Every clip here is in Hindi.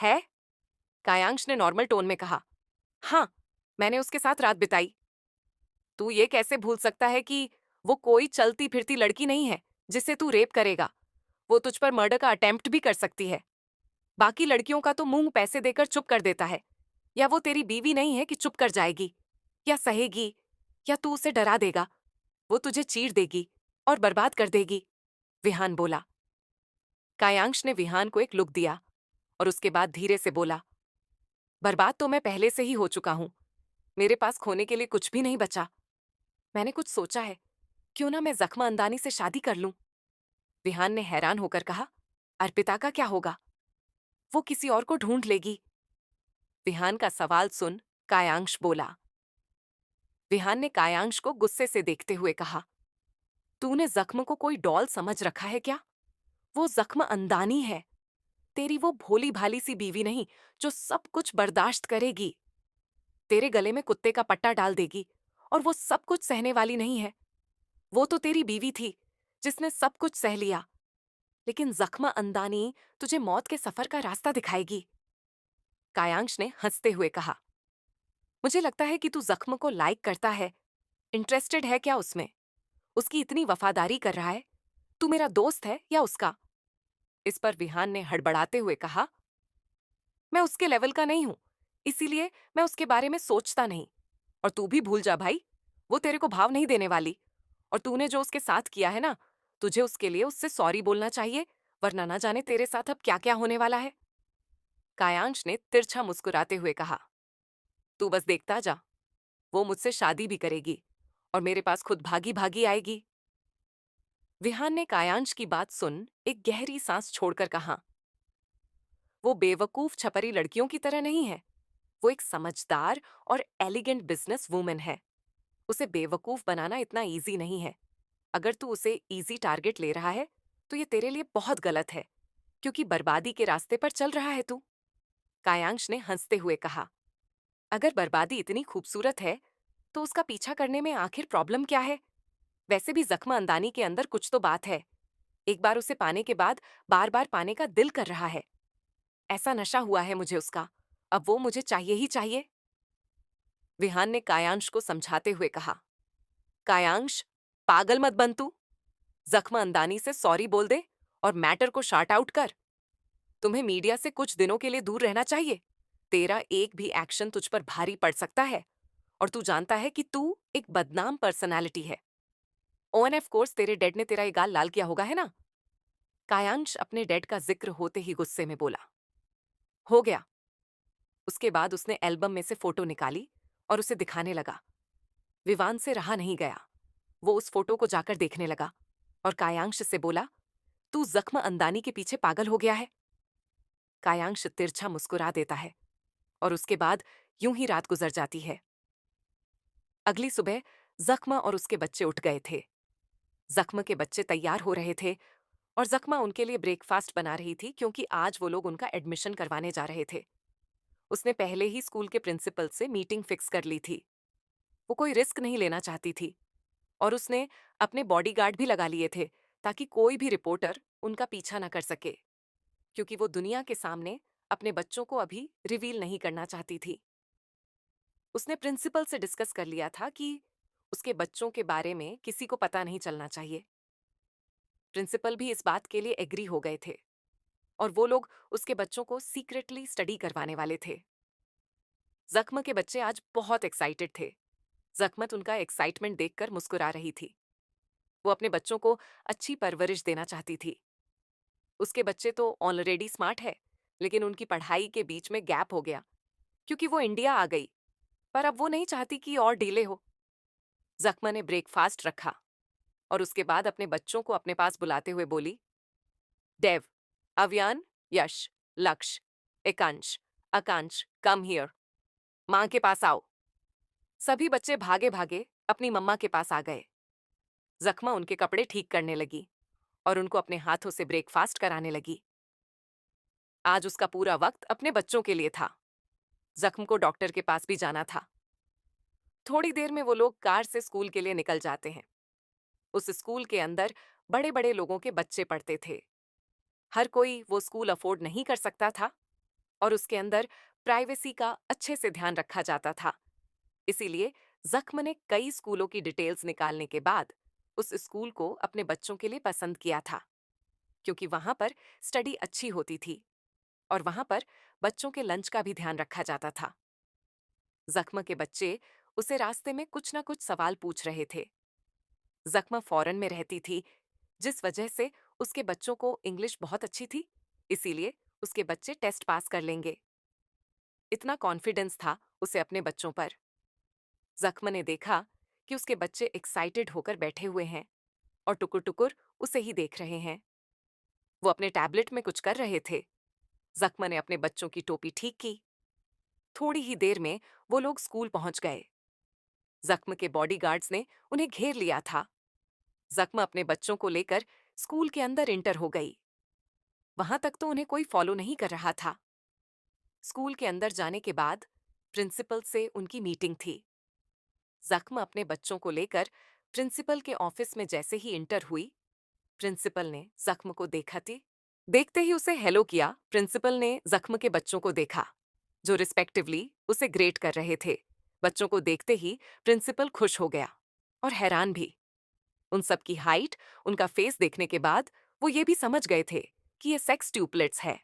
है? कायांश ने नॉर्मल टोन में कहा। हाँ, मैंने उसके साथ रात बिताई। तू ये कैसे भूल सकता है कि वो कोई चलती फिरती लड़की नहीं है जिसे तू रेप करेगा। वो तुझ पर मर्डर का अटेम्प्ट भी कर सकती है। बाकी लड़कियों का तो मुंह पैसे देकर चुप कर देता है। या वो तेरी बीवी नहीं है कि चुप कर जाएगी या सहेगी, या तू उसे डरा देगा। वो तुझे चीर देगी और बर्बाद कर देगी। विहान बोला। कायांश ने विहान को एक लुक दिया और उसके बाद धीरे से बोला, बर्बाद तो मैं पहले से ही हो चुका हूं। मेरे पास खोने के लिए कुछ भी नहीं बचा। मैंने कुछ सोचा है, क्यों ना मैं जख्मा अंदानी से शादी कर लूं। विहान ने हैरान होकर कहा, अर्पिता का क्या होगा? वो किसी और को ढूंढ लेगी। विहान का सवाल सुन कायांश बोला। विहान ने कायांश को गुस्से से देखते हुए कहा, तूने जख्म को कोई डॉल समझ रखा है क्या? वो जख्म अंदानी है, तेरी वो भोली भाली सी बीवी नहीं जो सब कुछ बर्दाश्त करेगी। तेरे गले में कुत्ते का पट्टा डाल देगी और वो सब कुछ सहने वाली नहीं है। वो तो तेरी बीवी थी जिसने सब कुछ सह लिया, लेकिन जख्म अंदानी तुझे मौत के सफर का रास्ता दिखाएगी। कायांश ने हंसते हुए कहा, मुझे लगता है कि तू जख्म को लाइक करता है। इंटरेस्टेड है क्या उसमें? उसकी इतनी वफादारी कर रहा है। तू मेरा दोस्त है या उसका? इस पर विहान ने हड़बड़ाते हुए कहा, मैं उसके लेवल का नहीं हूं, इसीलिए मैं उसके बारे में सोचता नहीं। और तू भी भूल जा भाई, वो तेरे को भाव नहीं देने वाली। और तूने जो उसके साथ किया है ना, तुझे उसके लिए उससे सॉरी बोलना चाहिए, वरना ना जाने तेरे साथ अब क्या क्या होने वाला है। कायांश ने तिरछा मुस्कुराते हुए कहा, तू बस देखता जा। वो मुझसे शादी भी करेगी और मेरे पास खुद भागी भागी आएगी। विहान ने कायांश की बात सुन एक गहरी सांस छोड़कर कहा, वो बेवकूफ छपरी लड़कियों की तरह नहीं है। वो एक समझदार और एलिगेंट बिजनेस वूमन है। उसे बेवकूफ बनाना इतना इजी नहीं है। अगर तू उसे इजी टारगेट ले रहा है तो ये तेरे लिए बहुत गलत है, क्योंकि बर्बादी के रास्ते पर चल रहा है तू। कायांश ने हंसते हुए कहा, अगर बर्बादी इतनी खूबसूरत है तो उसका पीछा करने में आखिर प्रॉब्लम क्या है? वैसे भी जख्म अंदानी के अंदर कुछ तो बात है। एक बार उसे पाने के बाद बार बार पाने का दिल कर रहा है। ऐसा नशा हुआ है मुझे उसका, अब वो मुझे चाहिए ही चाहिए। विहान ने कायांश को समझाते हुए कहा, कायांश, पागल मत बन तू। जख्म अंदानी से सॉरी बोल दे और मैटर को शार्ट आउट कर। तुम्हें मीडिया से कुछ दिनों के लिए दूर रहना चाहिए। तेरा एक भी एक्शन तुझ पर भारी पड़ सकता है। और तू जानता है कि तू एक बदनाम पर्सनालिटी है। ओएनएफ कोर्स तेरे डैड ने तेरा ये गाल लाल किया होगा, है ना? कायांश अपने डैड का जिक्र होते ही गुस्से में बोला, हो गया। उसके बाद उसने एल्बम में से फोटो निकाली और उसे दिखाने लगा। विवान से रहा नहीं गया। वो उस फोटो को जाकर देखने लगा और कायांश से बोला, तू जख्म अंदानी के पीछे पागल हो गया है? कायांश तिरछा मुस्कुरा देता है और उसके बाद यूं ही रात गुजर जाती है। अगली सुबह जख्मा और उसके बच्चे उठ गए थे। जख्म के बच्चे तैयार हो रहे थे और जख्मा उनके लिए ब्रेकफास्ट बना रही थी, क्योंकि आज वो लोग उनका एडमिशन करवाने जा रहे थे। उसने पहले ही स्कूल के प्रिंसिपल से मीटिंग फिक्स कर ली थी। वो कोई रिस्क नहीं लेना चाहती थी और उसने अपने बॉडीगार्ड भी लगा लिए थे, ताकि कोई भी रिपोर्टर उनका पीछा न कर सके, क्योंकि वो दुनिया के सामने अपने बच्चों को अभी रिवील नहीं करना चाहती थी। उसने प्रिंसिपल से डिस्कस कर लिया था कि उसके बच्चों के बारे में किसी को पता नहीं चलना चाहिए। प्रिंसिपल भी इस बात के लिए एग्री हो गए थे और वो लोग उसके बच्चों को सीक्रेटली स्टडी करवाने वाले थे। जख्म के बच्चे आज बहुत एक्साइटेड थे। जख्मत उनका एक्साइटमेंट देखकर मुस्कुरा रही थी। वो अपने बच्चों को अच्छी परवरिश देना चाहती थी। उसके बच्चे तो ऑलरेडी स्मार्ट है, लेकिन उनकी पढ़ाई के बीच में गैप हो गया, क्योंकि वो इंडिया आ गई। पर अब वो नहीं चाहती कि और डिले हो। जख्मा ने ब्रेकफास्ट रखा और उसके बाद अपने बच्चों को अपने पास बुलाते हुए बोली, देव, अव्यान, यश, लक्ष्य, एकांश, आकांश, कम हियर। मां के पास आओ। सभी बच्चे भागे भागे अपनी मम्मा के पास आ गए। जख्मा उनके कपड़े ठीक करने लगी और उनको अपने हाथों से ब्रेकफास्ट कराने लगी। आज उसका पूरा वक्त अपने बच्चों के लिए था। जख्म को डॉक्टर के पास भी जाना था। थोड़ी देर में वो लोग कार से स्कूल के लिए निकल जाते हैं। उस स्कूल के अंदर बड़े बड़े लोगों के बच्चे पढ़ते थे। हर कोई वो स्कूल अफोर्ड नहीं कर सकता था, और उसके अंदर प्राइवेसी का अच्छे से ध्यान रखा जाता था। इसीलिए जख्म ने कई स्कूलों की डिटेल्स निकालने के बाद उस स्कूल को अपने बच्चों के लिए पसंद किया था, क्योंकि वहां पर स्टडी अच्छी होती थी और वहां पर बच्चों के लंच का भी ध्यान रखा जाता था। जख्म के बच्चे उसे रास्ते में कुछ ना कुछ सवाल पूछ रहे थे। जख्म फॉरेन में रहती थी, जिस वजह से उसके बच्चों को इंग्लिश बहुत अच्छी थी, इसीलिए उसके बच्चे टेस्ट पास कर लेंगे। इतना कॉन्फिडेंस था उसे अपने बच्चों पर। जख्म ने देखा कि उसके बच्चे एक्साइटेड होकर बैठे हुए हैं और टुकुर टुकुर उसे ही देख रहे हैं। वो अपने टैबलेट में कुछ कर रहे थे। जख्म ने अपने बच्चों की टोपी ठीक की। थोड़ी ही देर में वो लोग स्कूल पहुंच गए। जख्म के बॉडीगार्ड्स ने उन्हें घेर लिया था। जख्म अपने बच्चों को लेकर स्कूल के अंदर इंटर हो गई। वहां तक तो उन्हें कोई फॉलो नहीं कर रहा था। स्कूल के अंदर जाने के बाद प्रिंसिपल से उनकी मीटिंग थी। जख्म अपने बच्चों को लेकर प्रिंसिपल के ऑफिस में जैसे ही इंटर हुई, प्रिंसिपल ने जख्म को देखा थी। देखते ही उसे हेलो किया। प्रिंसिपल ने जख्म के बच्चों को देखा, जो रिस्पेक्टिवली उसे ग्रेट कर रहे थे। बच्चों को देखते ही प्रिंसिपल खुश हो गया और हैरान भी। उन सब की हाइट, उनका फेस देखने के बाद वो ये भी समझ गए थे कि ये सेक्स ट्यूपलेट्स है।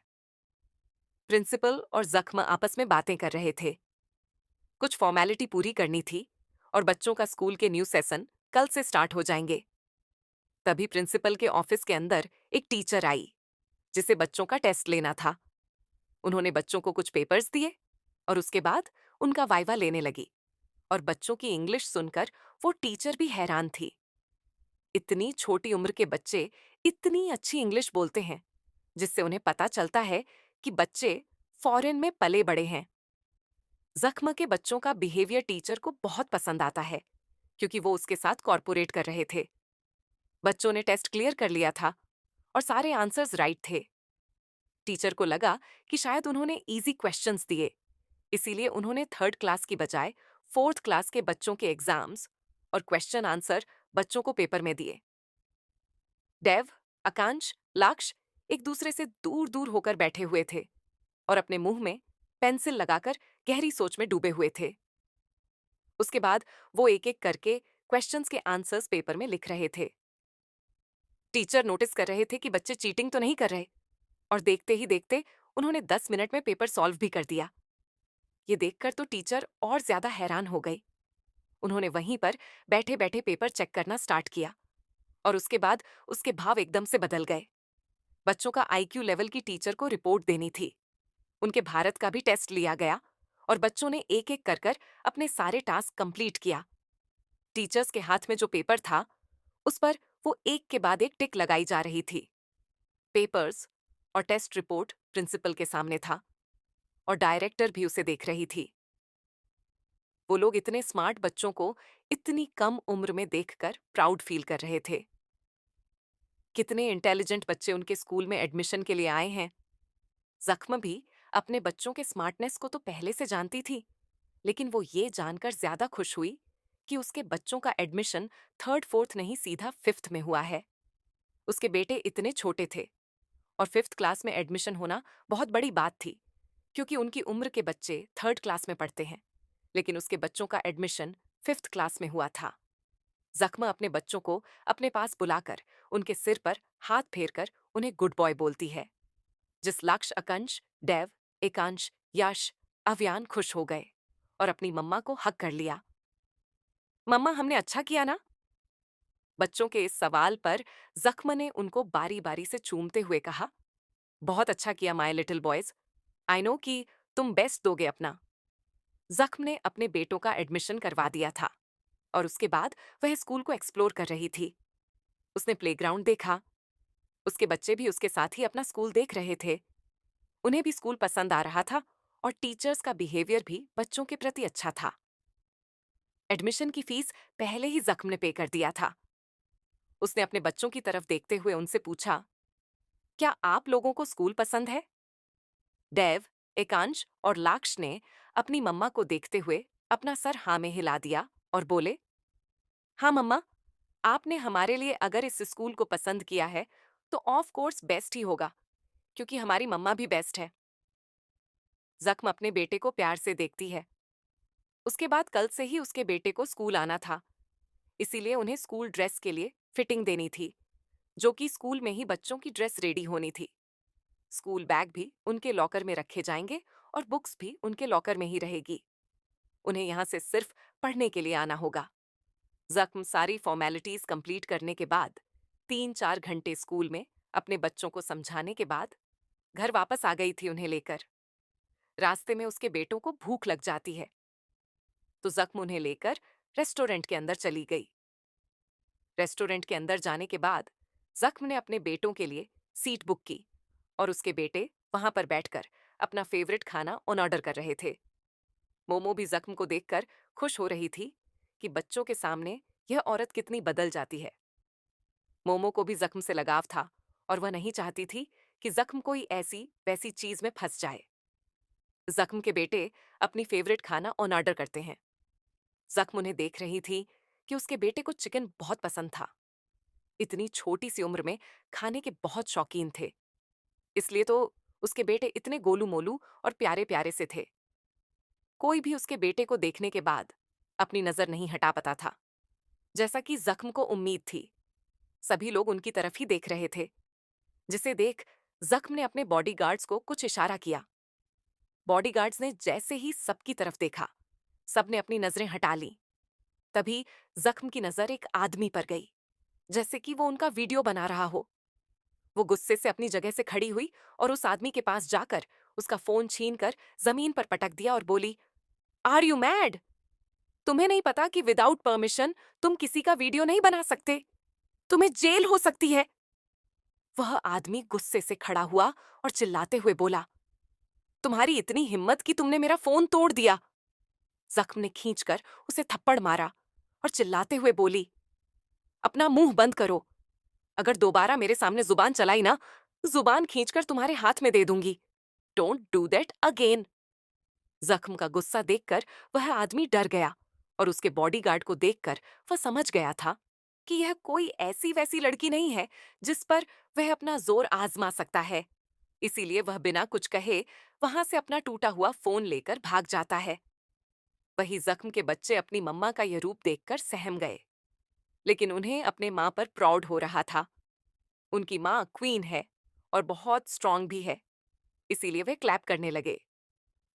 प्रिंसिपल और जख्म आपस में बातें कर रहे थे। कुछ फॉर्मेलिटी पूरी करनी थी और बच्चों का स्कूल के न्यू सेशन कल से स्टार्ट हो जाएंगे। तभी प्रिंसिपल के ऑफिस के अंदर एक टीचर आई, जिसे बच्चों का टेस्ट लेना था। उन्होंने बच्चों को कुछ पेपर्स दिए और उसके बाद उनका वाइवा लेने लगी। और बच्चों की इंग्लिश सुनकर वो टीचर भी हैरान थी। इतनी छोटी उम्र के बच्चे इतनी अच्छी इंग्लिश बोलते हैं, जिससे उन्हें पता चलता है कि बच्चे फॉरेन में पले बड़े हैं। जख्म के बच्चों का बिहेवियर टीचर को बहुत पसंद आता है, क्योंकि वो उसके साथ कॉर्पोरेट कर रहे थे। बच्चों ने टेस्ट क्लियर कर लिया था और सारे आंसर्स राइट थे। टीचर को लगा कि शायद उन्होंने इजी क्वेश्चंस दिए, इसीलिए उन्होंने थर्ड क्लास की बजाय फोर्थ क्लास के बच्चों के एग्जाम्स और क्वेश्चन आंसर बच्चों को पेपर में दिए। डेव, आकांश, लाक्ष एक दूसरे से दूर दूर होकर बैठे हुए थे और अपने मुंह में पेंसिल लगाकर गहरी सोच में डूबे हुए थे। उसके बाद वो एक एक करके क्वेश्चंस के आंसर्स पेपर में लिख रहे थे। टीचर नोटिस कर रहे थे कि बच्चे चीटिंग तो नहीं कर रहे, और देखते ही देखते उन्होंने 10 मिनट में पेपर सॉल्व भी कर दिया। ये देखकर तो टीचर और ज्यादा हैरान हो गई। उन्होंने वहीं पर बैठे बैठे पेपर चेक करना स्टार्ट किया और उसके बाद उसके भाव एकदम से बदल गए। बच्चों का आईक्यू लेवल की टीचर को रिपोर्ट देनी थी। उनके भारत का भी टेस्ट लिया गया और बच्चों ने एक एक कर कर अपने सारे टास्क कंप्लीट किया। टीचर्स के हाथ में जो पेपर था, उस पर वो एक के बाद एक टिक लगाई जा रही थी। पेपर्स और टेस्ट रिपोर्ट प्रिंसिपल के सामने था और डायरेक्टर भी उसे देख रही थी। वो लोग इतने स्मार्ट बच्चों को इतनी कम उम्र में देखकर प्राउड फील कर रहे थे। कितने इंटेलिजेंट बच्चे उनके स्कूल में एडमिशन के लिए आए हैं। जख्म भी अपने बच्चों के स्मार्टनेस को तो पहले से जानती थी, लेकिन वो ये जानकर ज्यादा खुश हुई कि उसके बच्चों का एडमिशन थर्ड फोर्थ नहीं सीधा फिफ्थ में हुआ है। उसके बेटे इतने छोटे थे और फिफ्थ क्लास में एडमिशन होना बहुत बड़ी बात थी, क्योंकि उनकी उम्र के बच्चे थर्ड क्लास में पढ़ते हैं, लेकिन उसके बच्चों का एडमिशन फिफ्थ क्लास में हुआ था। जख्म अपने बच्चों को अपने पास बुलाकर उनके सिर पर हाथ फेरकर उन्हें गुड बॉय बोलती है, जिस लक्ष्य अकंश, डेव, एकांश, यश, अव्यान खुश हो गए और अपनी मम्मा को हक कर लिया। मम्मा, हमने अच्छा किया ना? बच्चों के इस सवाल पर जख्म ने उनको बारी बारी से चूमते हुए कहा, बहुत अच्छा किया my little boys. I know कि तुम बेस्ट दोगे अपना। जख्म ने अपने बेटों का एडमिशन करवा दिया था और उसके बाद वह स्कूल को एक्सप्लोर कर रही थी। उसने प्लेग्राउंड देखा। उसके बच्चे भी उसके साथ ही अपना स्कूल देख रहे थे। उन्हें भी स्कूल पसंद आ रहा था और टीचर्स का बिहेवियर भी बच्चों के प्रति अच्छा था। एडमिशन की फीस पहले ही जख्म ने पे कर दिया था। उसने अपने बच्चों की तरफ देखते हुए उनसे पूछा, क्या आप लोगों को स्कूल पसंद है? डेव, एकांश और लाक्ष ने अपनी मम्मा को देखते हुए अपना सर हाँ में हिला दिया और बोले, हाँ मम्मा, आपने हमारे लिए अगर इस स्कूल को पसंद किया है तो ऑफ कोर्स बेस्ट ही होगा, क्योंकि हमारी मम्मा भी बेस्ट है। जख्म अपने बेटे को प्यार से देखती है। उसके बाद कल से ही उसके बेटे को स्कूल आना था, इसीलिए उन्हें स्कूल ड्रेस के लिए फिटिंग देनी थी, जो कि स्कूल में ही बच्चों की ड्रेस रेडी होनी थी। स्कूल बैग भी उनके लॉकर में रखे जाएंगे और बुक्स भी उनके लॉकर में ही रहेगी। उन्हें यहाँ से सिर्फ पढ़ने के लिए आना होगा। जख्म सारी फॉर्मेलिटीज कंप्लीट करने के बाद 3-4 घंटे स्कूल में अपने बच्चों को समझाने के बाद घर वापस आ गई थी उन्हें लेकर। रास्ते में उसके बेटों को भूख लग जाती है, तो जख्म उन्हें लेकर रेस्टोरेंट के अंदर चली गई। रेस्टोरेंट के अंदर जाने के बाद जख्म ने अपने बेटों के लिए सीट बुक की और उसके बेटे वहां पर बैठकर अपना फेवरेट खाना ऑन ऑर्डर कर रहे थे। मोमो भी जख्म को देखकर खुश हो रही थी कि बच्चों के सामने यह औरत कितनी बदल जाती है। मोमो को भी जख्म से लगाव था और वह नहीं चाहती थी कि जख्म कोई ऐसी वैसी चीज में फंस जाए। जख्म के बेटे अपनी फेवरेट खाना ऑन ऑर्डर करते हैं। जख्म उन्हें देख रही थी कि उसके बेटे को चिकन बहुत पसंद था। इतनी छोटी सी उम्र में खाने के बहुत शौकीन थे, इसलिए तो उसके बेटे इतने गोलू मोलू और प्यारे प्यारे से थे। कोई भी उसके बेटे को देखने के बाद अपनी नजर नहीं हटा पाता था, जैसा कि जख्म को उम्मीद थी। सभी लोग उनकी तरफ ही देख रहे थे, जिसे देख जख्म ने अपने बॉडीगार्ड्स को कुछ इशारा किया। बॉडीगार्ड्स ने जैसे ही सबकी तरफ देखा, सबने अपनी नजरें हटा ली। तभी जख्म की नजर एक आदमी पर गई, जैसे कि वो उनका वीडियो बना रहा हो। वो गुस्से से अपनी जगह से खड़ी हुई और उस आदमी के पास जाकर उसका फोन छीनकर जमीन पर पटक दिया और बोली, आर यू मैड? तुम्हें नहीं पता कि विदाउट परमिशन तुम किसी का वीडियो नहीं बना सकते? तुम्हें जेल हो सकती है। वह आदमी गुस्से से खड़ा हुआ और चिल्लाते हुए बोला, तुम्हारी इतनी हिम्मत कि तुमने मेरा फोन तोड़ दिया। जख्म ने खींचकर उसे थप्पड़ मारा और चिल्लाते हुए बोली, अपना मुंह बंद करो। अगर दोबारा मेरे सामने जुबान चलाई ना, जुबान खींचकर तुम्हारे हाथ में दे दूंगी। Don't do that again. जख्म का गुस्सा देखकर वह आदमी डर गया और उसके बॉडीगार्ड को देखकर वह समझ गया था कि यह कोई ऐसी वैसी लड़की नहीं है जिस पर वह अपना जोर आजमा सकता है। इसीलिए वह बिना कुछ कहे वहां से अपना टूटा हुआ फोन लेकर भाग जाता है। वही जख्म के बच्चे अपनी मम्मा का यह रूप देखकर सहम गए, लेकिन उन्हें अपने माँ पर प्राउड हो रहा था। उनकी माँ क्वीन है और बहुत स्ट्रांग भी है, इसीलिए वे क्लैप करने लगे।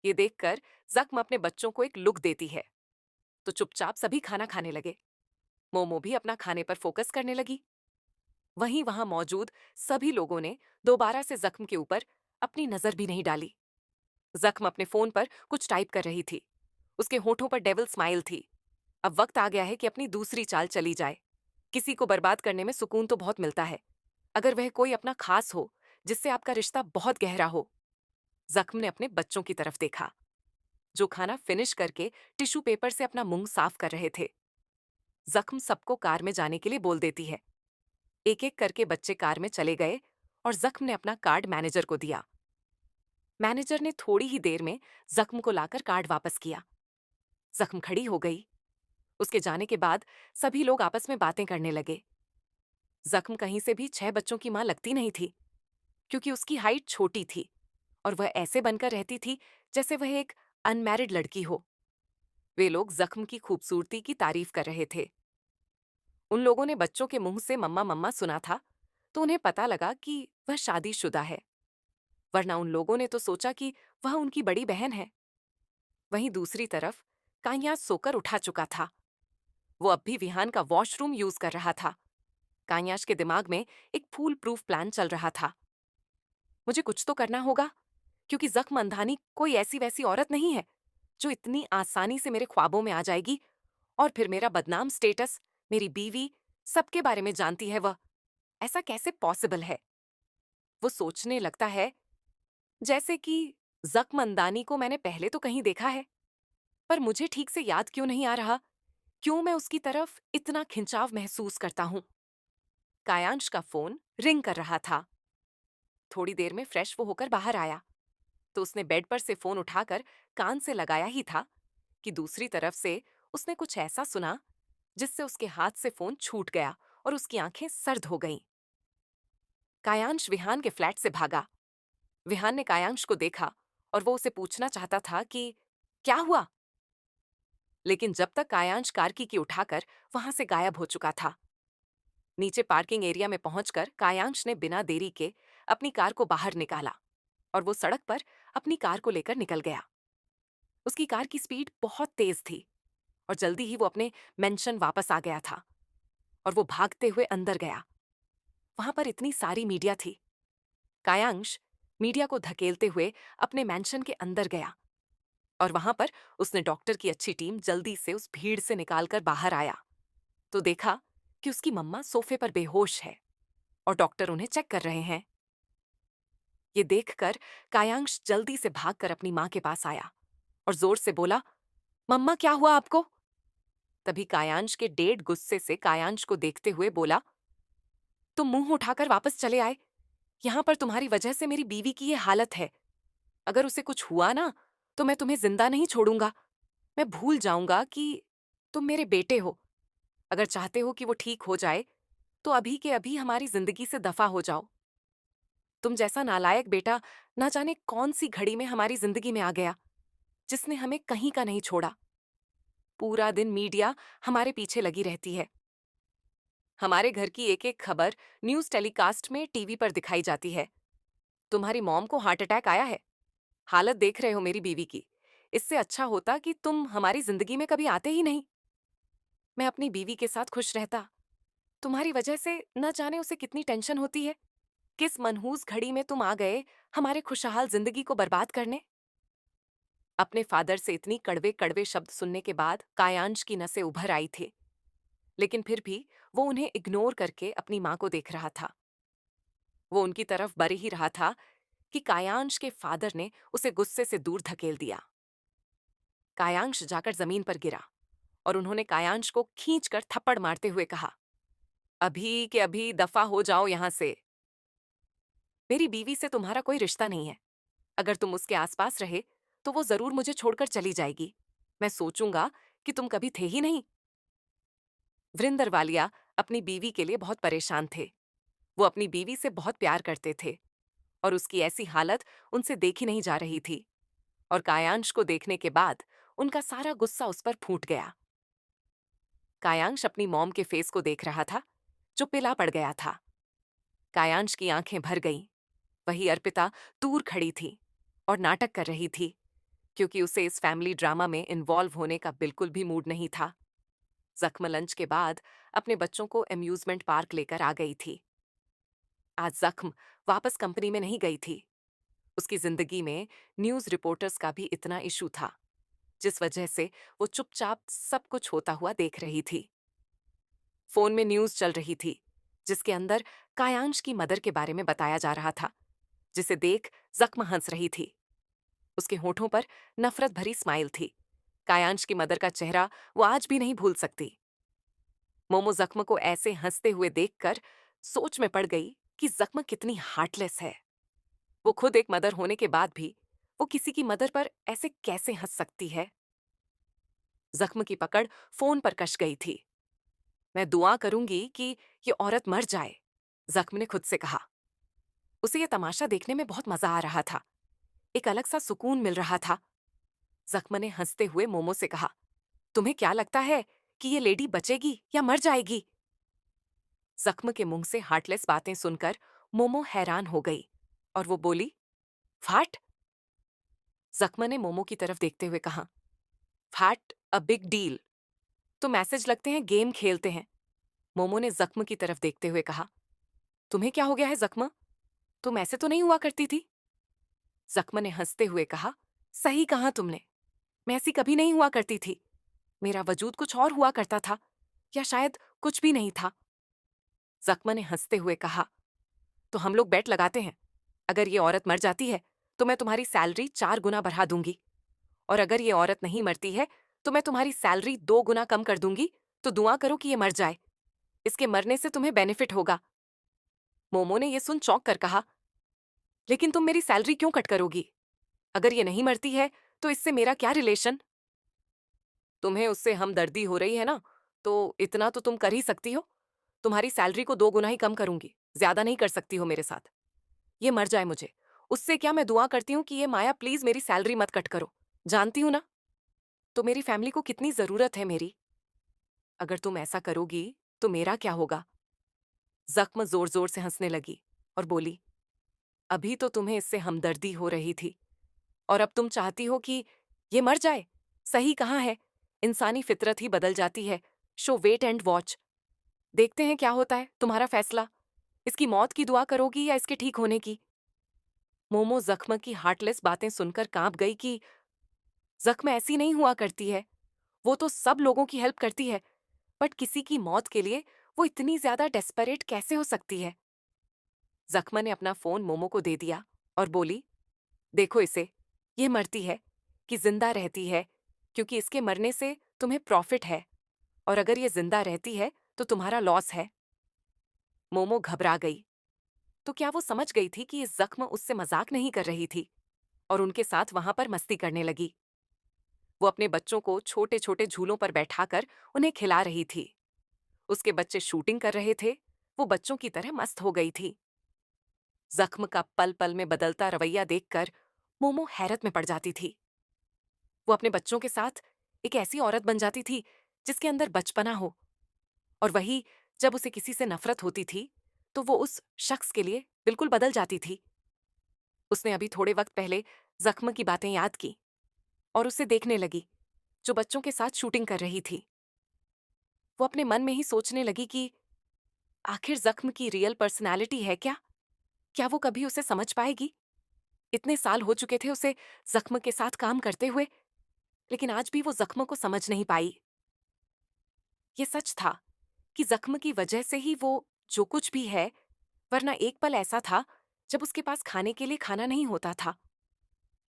ये देखकर जख्म अपने बच्चों को एक लुक देती है, तो चुपचाप सभी खाना खाने लगे। मोमो भी अपना खाने पर फोकस करने लगी। वहीं वहां मौजूद सभी लोगों ने दोबारा से जख्म के ऊपर अपनी नजर भी नहीं डाली। जख्म अपने फोन पर कुछ टाइप कर रही थी। उसके होठों पर डेविल स्माइल थी। अब वक्त आ गया है कि अपनी दूसरी चाल चली जाए। किसी को बर्बाद करने में सुकून तो बहुत मिलता है, अगर वह कोई अपना खास हो, जिससे आपका रिश्ता बहुत गहरा हो। जख्म ने अपने बच्चों की तरफ देखा, जो खाना फिनिश करके टिश्यू पेपर से अपना मुंह साफ कर रहे थे। जख्म सबको कार में जाने के लिए बोल देती है। एक एक करके बच्चे कार में चले गए और जख्म ने अपना कार्ड मैनेजर को दिया। मैनेजर ने थोड़ी ही देर में जख्म को लाकर कार्ड वापस किया। जख्म खड़ी हो गई। उसके जाने के बाद सभी लोग आपस में बातें करने लगे। जख्म कहीं से भी 6 बच्चों की मां लगती नहीं थी, क्योंकि उसकी हाइट छोटी थी और वह ऐसे बनकर रहती थी जैसे वह एक अनमैरिड लड़की हो। वे लोग जख्म की खूबसूरती की तारीफ कर रहे थे। उन लोगों ने बच्चों के मुंह से मम्मा मम्मा सुना था, तो उन्हें पता लगा कि वह शादीशुदा है, वरना उन लोगों ने तो सोचा कि वह उनकी बड़ी बहन है। वहीं दूसरी तरफ कान्यास सोकर उठा चुका था। वो अब भी विहान का वॉशरूम यूज कर रहा था। कान्यास के दिमाग में एक फूल प्रूफ प्लान चल रहा था। मुझे कुछ तो करना होगा, क्योंकि जख्म अंधानी कोई ऐसी वैसी औरत नहीं है जो इतनी आसानी से मेरे ख्वाबों में आ जाएगी और फिर मेरा बदनाम स्टेटस, मेरी बीवी, सबके बारे में जानती है वह। ऐसा कैसे पॉसिबल है? वो सोचने लगता है जैसे कि जख्म अंदानी को मैंने पहले तो कहीं देखा है, पर मुझे ठीक से याद क्यों नहीं आ रहा, क्यों मैं उसकी तरफ इतना खिंचाव महसूस करता हूं। कायांश का फोन रिंग कर रहा था। थोड़ी देर में फ्रेश वो होकर बाहर आया, तो उसने बेड पर से फोन उठाकर कान से लगाया ही था कि दूसरी तरफ से उसने कुछ ऐसा सुना जिससे उसके हाथ से फोन छूट गया और उसकी आंखें सर्द हो गईं। कायांश विहान के फ्लैट से भागा। विहान ने कायांश को देखा और वो उसे पूछना चाहता था कि क्या हुआ, लेकिन जब तक कायांश कार की उठाकर वहां से गायब हो चुका था। नीचे पार्किंग एरिया में पहुंचकर कायांश ने बिना देरी के अपनी कार को बाहर निकाला और वो सड़क पर अपनी कार को लेकर निकल गया। उसकी कार की स्पीड बहुत तेज थी और जल्दी ही वो अपने मेंशन वापस आ गया था और वो भागते हुए अंदर गया। वहां पर इतनी सारी मीडिया थी। कायांश मीडिया को धकेलते हुए अपने मैंशन के अंदर गया और वहां पर उसने डॉक्टर की अच्छी टीम जल्दी से उस भीड़ से निकालकर बाहर आया तो देखा कि उसकी मम्मा सोफे पर बेहोश है और डॉक्टर उन्हें चेक कर रहे हैं। ये देखकर कायांश जल्दी से भागकर अपनी मां के पास आया और जोर से बोला, मम्मा क्या हुआ आपको? तभी कायांश के डेढ़ गुस्से से कायांश को देखते हुए बोला, तुम मुंह उठाकर वापस चले आए। यहां पर तुम्हारी वजह से मेरी बीवी की ये हालत है। अगर उसे कुछ हुआ ना तो मैं तुम्हें जिंदा नहीं छोड़ूंगा। मैं भूल जाऊंगा कि तुम मेरे बेटे हो। अगर चाहते हो कि वो ठीक हो जाए तो अभी के अभी हमारी जिंदगी से दफा हो जाओ। तुम जैसा नालायक बेटा ना जाने कौन सी घड़ी में हमारी जिंदगी में आ गया, जिसने हमें कहीं का नहीं छोड़ा। पूरा दिन मीडिया हमारे पीछे लगी रहती है। हमारे घर की एक एक खबर न्यूज टेलीकास्ट में टीवी पर दिखाई जाती है। तुम्हारी मॉम को हार्ट अटैक आया है। हालत देख रहे हो मेरी बीवी की। इससे अच्छा होता कि तुम हमारी जिंदगी में कभी आते ही नहीं। मैं अपनी बीवी के साथ खुश रहता। तुम्हारी वजह से न जाने उसे कितनी टेंशन होती है। किस मनहूस घड़ी में तुम आ गए हमारे खुशहाल जिंदगी को बर्बाद करने। अपने फादर से इतनी कड़वे कड़वे शब्द सुनने के बाद कायांश की नसें उभर आई थी, लेकिन फिर भी वो उन्हें इग्नोर करके अपनी मां को देख रहा था। वो उनकी तरफ बढ़ ही रहा था कि कायांश के फादर ने उसे गुस्से से दूर धकेल दिया। कायांश जाकर जमीन पर गिरा और उन्होंने कायांश को खींचकर थप्पड़ मारते हुए कहा, अभी के अभी दफा हो जाओ यहां से। मेरी बीवी से तुम्हारा कोई रिश्ता नहीं है। अगर तुम उसके आसपास रहे तो वो जरूर मुझे छोड़कर चली जाएगी। मैं सोचूंगा कि तुम कभी थे ही नहीं। वृंदर वालिया अपनी बीवी के लिए बहुत परेशान थे। वो अपनी बीवी से बहुत प्यार करते थे और उसकी ऐसी हालत उनसे देखी नहीं जा रही थी। और कायांश को देखने के बाद उनका सारा गुस्सा उस पर फूट गया। कायांश अपनी मॉम के फेस को देख रहा था जो पिला पड़ गया था। कायांश की आंखें भर गईं। वही अर्पिता दूर खड़ी थी और नाटक कर रही थी, क्योंकि उसे इस फैमिली ड्रामा में इन्वॉल्व होने का बिल्कुल भी मूड नहीं था। जख्म लंच के बाद अपने बच्चों को अम्यूजमेंट पार्क लेकर आ गई थी। आज जख्म वापस कंपनी में नहीं गई थी। उसकी जिंदगी में न्यूज रिपोर्टर्स का भी इतना इशू था, जिस वजह से वो चुपचाप सब कुछ होता हुआ देख रही थी। फोन में न्यूज चल रही थी जिसके अंदर कायांश की मदर के बारे में बताया जा रहा था, जिसे देख जख्म हंस रही थी। उसके होठों पर नफरत भरी स्माइल थी। कायांश की मदर का चेहरा वो आज भी नहीं भूल सकती। मोमो जख्म को ऐसे हंसते हुए देखकर सोच में पड़ गई कि जख्म कितनी हार्टलेस है। वो खुद एक मदर होने के बाद भी वो किसी की मदर पर ऐसे कैसे हंस सकती है। जख्म की पकड़ फोन पर कस गई थी। मैं दुआ करूंगी कि ये औरत मर जाए, जख्म ने खुद से कहा। उसे ये तमाशा देखने में बहुत मजा आ रहा था। एक अलग सा सुकून मिल रहा था। जख्म ने हंसते हुए मोमो से कहा, तुम्हें क्या लगता है कि ये लेडी बचेगी या मर जाएगी? जख्म के मुंह से हार्टलेस बातें सुनकर मोमो हैरान हो गई और वो बोली, फाट? जख्म ने मोमो की तरफ देखते हुए कहा, फैट अ बिग डील। तो मैसेज लगते हैं गेम खेलते हैं। मोमो ने जख्म की तरफ देखते हुए कहा, तुम्हें क्या हो गया है जख्म? तुम ऐसे तो नहीं हुआ करती थी। जख्म ने हंसते हुए कहा, सही कहा तुमने। मैं ऐसी कभी नहीं हुआ करती थी। मेरा वजूद कुछ और हुआ करता था, या शायद कुछ भी नहीं था। जख्म ने हंसते हुए कहा, तो हम लोग बेट लगाते हैं। अगर ये औरत मर जाती है तो मैं तुम्हारी सैलरी 4 गुना बढ़ा दूंगी, और अगर ये औरत नहीं मरती है तो मैं तुम्हारी सैलरी 2 गुना कम कर दूंगी। तो दुआ करो कि ये मर जाए। इसके मरने से तुम्हें बेनिफिट होगा। मोमो ने यह सुन चौंक कर कहा, लेकिन तुम मेरी सैलरी क्यों कट करोगी? अगर ये नहीं मरती है तो इससे मेरा क्या रिलेशन? तुम्हें उससे हमदर्दी हो रही है ना, तो इतना तो तुम कर ही सकती हो। तुम्हारी सैलरी को 2 गुना ही कम करूंगी, ज्यादा नहीं कर सकती हो मेरे साथ। ये मर जाए मुझे, उससे क्या मैं दुआ करती हूँ कि ये माया प्लीज मेरी सैलरी मत कट करो। जानती हूँ ना, तो मेरी फैमिली को कितनी जरूरत है मेरी। अगर तुम ऐसा करोगी तो मेरा क्या होगा? जख्म जोर जोर से हंसने लगी और बोली, अभी तो तुम्हें इससे हमदर्दी हो रही थी और अब तुम चाहती हो कि ये मर जाए। सही कहाँ है, इंसानी फितरत ही बदल जाती है। शो वेट एंड वॉच, देखते हैं क्या होता है तुम्हारा फैसला। इसकी मौत की दुआ करोगी या इसके ठीक होने की? मोमो जख्म की हार्टलेस बातें सुनकर कांप गई कि जख्म ऐसी नहीं हुआ करती है। वो तो सब लोगों की हेल्प करती है, बट किसी की मौत के लिए वो इतनी ज्यादा डेस्परेट कैसे हो सकती है? जख्म ने अपना फोन मोमो को दे दिया और बोली, देखो इसे, ये मरती है कि जिंदा रहती है, क्योंकि इसके मरने से तुम्हें प्रॉफिट है, और अगर ये जिंदा रहती है तो तुम्हारा लॉस है। मोमो घबरा गई। तो क्या वो समझ गई थी कि ये जख्म उससे मजाक नहीं कर रही थी और उनके साथ वहां पर मस्ती करने लगी? वो अपने बच्चों को छोटे छोटे झूलों पर बैठाकर उन्हें खिला रही थी। उसके बच्चे शूटिंग कर रहे थे। वो बच्चों की तरह मस्त हो गई थी। जख्म का पल पल में बदलता रवैया देखकर मोमो हैरत में पड़ जाती थी। वो अपने बच्चों के साथ एक ऐसी औरत बन जाती थी जिसके अंदर बचपना हो, और वही जब उसे किसी से नफरत होती थी तो वो उस शख्स के लिए बिल्कुल बदल जाती थी। उसने अभी थोड़े वक्त पहले जख्म की बातें याद की और उसे देखने लगी जो बच्चों के साथ शूटिंग कर रही थी। वो अपने मन में ही सोचने लगी कि आखिर जख्म की रियल पर्सनालिटी है क्या? क्या वो कभी उसे समझ पाएगी? इतने साल हो चुके थे उसे जख्म के साथ काम करते हुए, लेकिन आज भी वो जख्म को समझ नहीं पाई। ये सच था कि जख्म की वजह से ही वो जो कुछ भी है, वरना एक पल ऐसा था जब उसके पास खाने के लिए खाना नहीं होता था।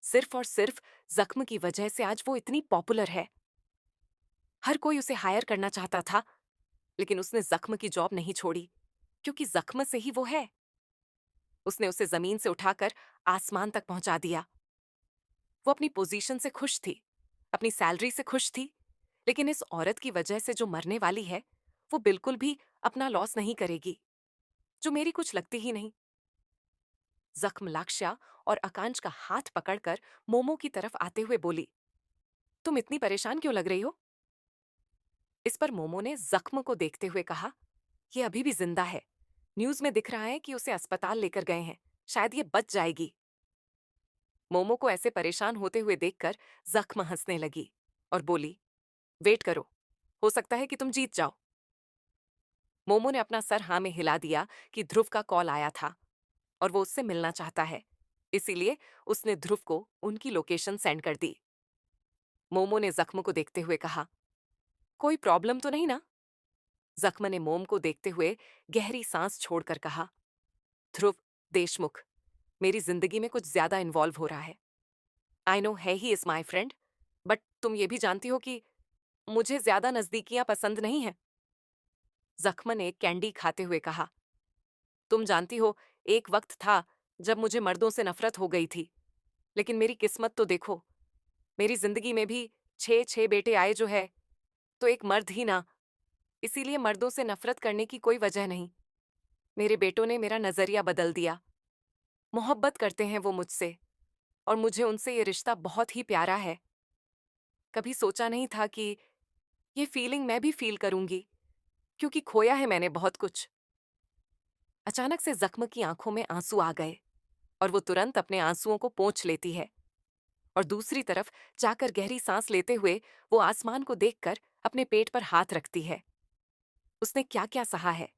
सिर्फ और सिर्फ जख्म की वजह से आज वो इतनी पॉपुलर है। हर कोई उसे हायर करना चाहता था, लेकिन उसने जख्म की जॉब नहीं छोड़ी, क्योंकि जख्म से ही वो है। उसने उसे जमीन से उठाकर आसमान तक पहुंचा दिया। वो अपनी पोजीशन से खुश थी, अपनी सैलरी से खुश थी, लेकिन इस औरत की वजह से जो मरने वाली है, वो बिल्कुल भी अपना लॉस नहीं करेगी, जो मेरी कुछ लगती ही नहीं। जख्म लाक्ष्या और आकांश का हाथ पकड़कर मोमो की तरफ आते हुए बोली, तुम इतनी परेशान क्यों लग रही हो? इस पर मोमो ने जख्म को देखते हुए कहा, ये अभी भी जिंदा है। न्यूज में दिख रहा है कि उसे अस्पताल लेकर गए हैं, शायद ये बच जाएगी। मोमो को ऐसे परेशान होते हुए देखकर जख्म हंसने लगी और बोली, वेट करो, हो सकता है कि तुम जीत जाओ। मोमो ने अपना सर हाँ में हिला दिया कि ध्रुव का कॉल आया था और वो उससे मिलना चाहता है, इसीलिए उसने ध्रुव को उनकी लोकेशन सेंड कर दी। मोमो ने जख्म को देखते हुए कहा, कोई प्रॉब्लम तो नहीं ना? जख्म ने मोम को देखते हुए गहरी सांस छोड़कर कहा, ध्रुव देशमुख मेरी जिंदगी में कुछ ज्यादा इन्वॉल्व हो रहा है। आई नो है he is my friend, but तुम ये भी जानती हो कि मुझे ज्यादा नजदीकियां पसंद नहीं है। जख्म ने कैंडी खाते हुए कहा, तुम जानती हो, एक वक्त था जब मुझे मर्दों से नफरत हो गई थी, लेकिन मेरी किस्मत तो देखो, मेरी जिंदगी में भी 6 6 बेटे आए जो है, तो एक मर्द ही ना। इसीलिए मर्दों से नफरत करने की कोई वजह नहीं। मेरे बेटों ने मेरा नजरिया बदल दिया। मोहब्बत करते हैं वो मुझसे, और मुझे उनसे ये रिश्ता बहुत ही प्यारा है। कभी सोचा नहीं था कि ये फीलिंग मैं भी फील करूंगी, क्योंकि खोया है मैंने बहुत कुछ। अचानक से जख्म की आंखों में आंसू आ गए और वो तुरंत अपने आंसुओं को पोंछ लेती है, और दूसरी तरफ जाकर गहरी सांस लेते हुए वो आसमान को देखकर अपने पेट पर हाथ रखती है। उसने क्या क्या सहा है,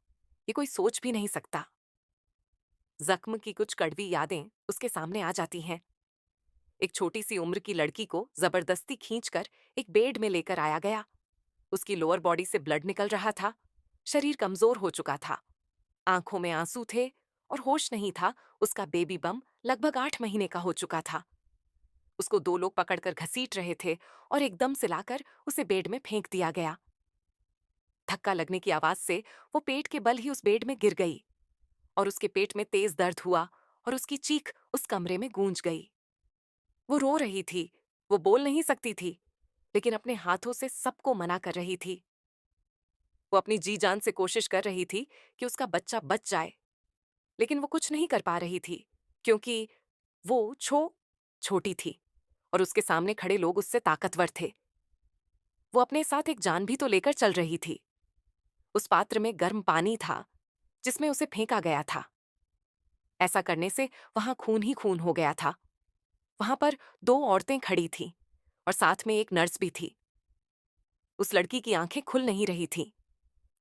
ये कोई सोच भी नहीं सकता। जख्म की कुछ कड़वी यादें उसके सामने आ जाती हैं। एक छोटी सी उम्र की लड़की को जबरदस्ती खींचकर एक बेड में लेकर आया गया। उसकी लोअर बॉडी से ब्लड निकल रहा था। शरीर कमजोर हो चुका था। आंखों में आंसू थे और होश नहीं था। उसका बेबी बम लगभग 8 महीने का हो चुका था। उसको 2 लोग पकड़कर घसीट रहे थे और एकदम से लाकर उसे बेड में फेंक दिया गया। धक्का लगने की आवाज से वो पेट के बल ही उस बेड में गिर गई और उसके पेट में तेज दर्द हुआ और उसकी चीख उस कमरे में गूंज गई। वो रो रही थी, वो बोल नहीं सकती थी, लेकिन अपने हाथों से सबको मना कर रही थी। वो अपनी जी जान से कोशिश कर रही थी कि उसका बच्चा बच जाए, लेकिन वो कुछ नहीं कर पा रही थी, क्योंकि वो छोटी थी और उसके सामने खड़े लोग उससे ताकतवर थे। वो अपने साथ एक जान भी तो लेकर चल रही थी। उस पात्र में गर्म पानी था जिसमें उसे फेंका गया था। ऐसा करने से वहां खून ही खून हो गया था। वहां पर दो औरतें खड़ी थीं और साथ में एक नर्स भी थी। उस लड़की की आंखें खुल नहीं रही थीं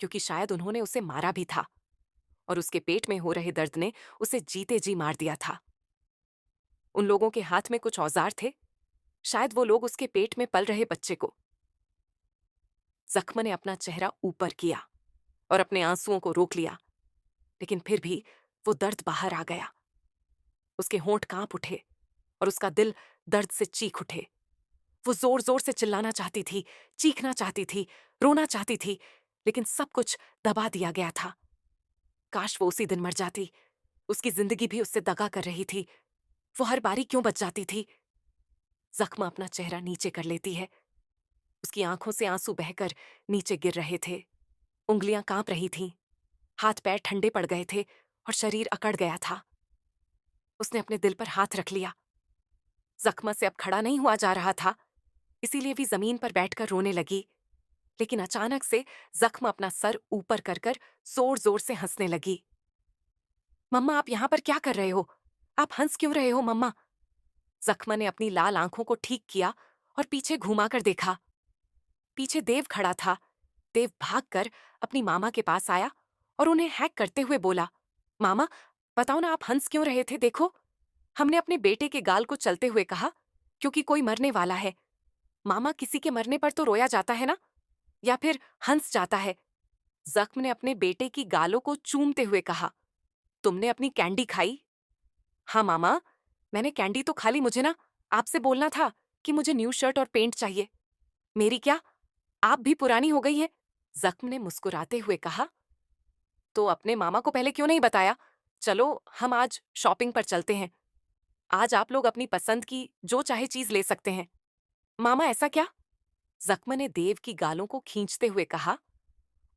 क्योंकि शायद उन्होंने उसे मारा भी था और उसके पेट में हो रहे दर्द ने उसे जीते जी मार दिया था। उन लोगों के हाथ में कुछ औजार थे। शायद वो लोग उसके पेट में पल रहे बच्चे को। जख्म ने अपना चेहरा ऊपर किया और अपने आंसुओं को रोक लिया, लेकिन फिर भी वो दर्द बाहर आ गया। उसके होंठ कांप उठे और उसका दिल दर्द से चीख उठे। वो जोर जोर से चिल्लाना चाहती थी, चीखना चाहती थी, रोना चाहती थी, लेकिन सब कुछ दबा दिया गया था। काश वो उसी दिन मर जाती। उसकी जिंदगी भी उससे दगा कर रही थी। वो हर बारी क्यों बच जाती थी? जख्म अपना चेहरा नीचे कर लेती है। उसकी आंखों से आंसू बहकर नीचे गिर रहे थे। उंगलियां कांप रही थीं। हाथ पैर ठंडे पड़ गए थे और शरीर अकड़ गया था। उसने अपने दिल पर हाथ रख लिया। जख्म से अब खड़ा नहीं हुआ जा रहा था, इसीलिए भी जमीन पर बैठकर रोने लगी। लेकिन अचानक से जख्म अपना सर ऊपर कर कर जोर जोर से हंसने लगी। मम्मा, आप यहां पर क्या कर रहे हो? आप हंस क्यों रहे हो मम्मा? जख्म ने अपनी लाल आंखों को ठीक किया और पीछे घुमाकर देखा। पीछे देव खड़ा था। देव भागकर अपनी मामा के पास आया और उन्हें हैक करते हुए बोला, मामा, बताओ ना, आप हंस क्यों रहे थे? देखो, हमने अपने बेटे के गाल को चलते हुए कहा क्योंकि कोई मरने वाला है। मामा, किसी के मरने पर तो रोया जाता है ना, या फिर हंस जाता है। जख्म ने अपने बेटे की गालों को चूमते हुए कहा, तुमने अपनी कैंडी खाई? हाँ मामा, मैंने कैंडी तो खा ली। मुझे ना आपसे बोलना था कि मुझे न्यू शर्ट और पेंट चाहिए। मेरी क्या, आप भी पुरानी हो गई हैं? जख्म ने मुस्कुराते हुए कहा, तो अपने मामा को पहले क्यों नहीं बताया? चलो, हम आज शॉपिंग पर चलते हैं। आज आप लोग अपनी पसंद की जो चाहे चीज ले सकते हैं। मामा, ऐसा क्या? जख्म ने देव की गालों को खींचते हुए कहा,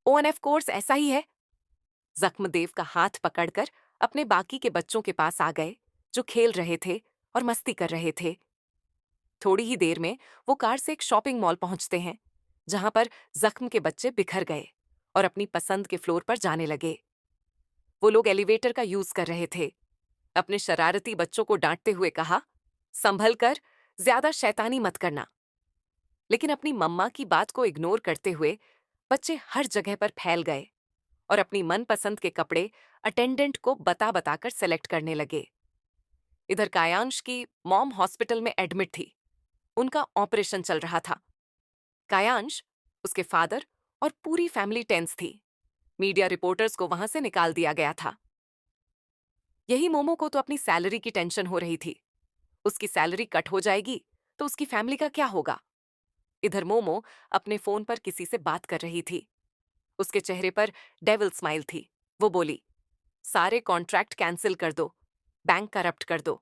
ओ एन एफ कोर्स, ऐसा ही है। जख्म देव का हाथ पकड़कर अपने बाकी के बच्चों के पास आ गए जो खेल रहे थे और मस्ती कर रहे थे। थोड़ी ही देर में वो कार से एक शॉपिंग मॉल पहुंचते हैं जहां पर जख्म के बच्चे बिखर गए और अपनी पसंद के फ्लोर पर जाने लगे। वो लोग एलिवेटर का यूज कर रहे थे। अपने शरारती बच्चों को डांटते हुए कहा, संभल कर, ज्यादा शैतानी मत करना। लेकिन अपनी मम्मा की बात को इग्नोर करते हुए बच्चे हर जगह पर फैल गए और अपनी मनपसंद के कपड़े अटेंडेंट को बता बताकर सेलेक्ट करने लगे। इधर कायांश की मॉम हॉस्पिटल में एडमिट थी। उनका ऑपरेशन चल रहा था। कायांश, उसके फादर और पूरी फैमिली टेंस थी। मीडिया रिपोर्टर्स को वहां से निकाल दिया गया था। यही मोमो को तो अपनी सैलरी की टेंशन हो रही थी। उसकी सैलरी कट हो जाएगी तो उसकी फैमिली का क्या होगा? इधर मोमो अपने फोन पर किसी से बात कर रही थी। उसके चेहरे पर डेविल स्माइल थी। वो बोली, सारे कॉन्ट्रैक्ट कैंसिल कर दो, बैंक करप्ट कर दो।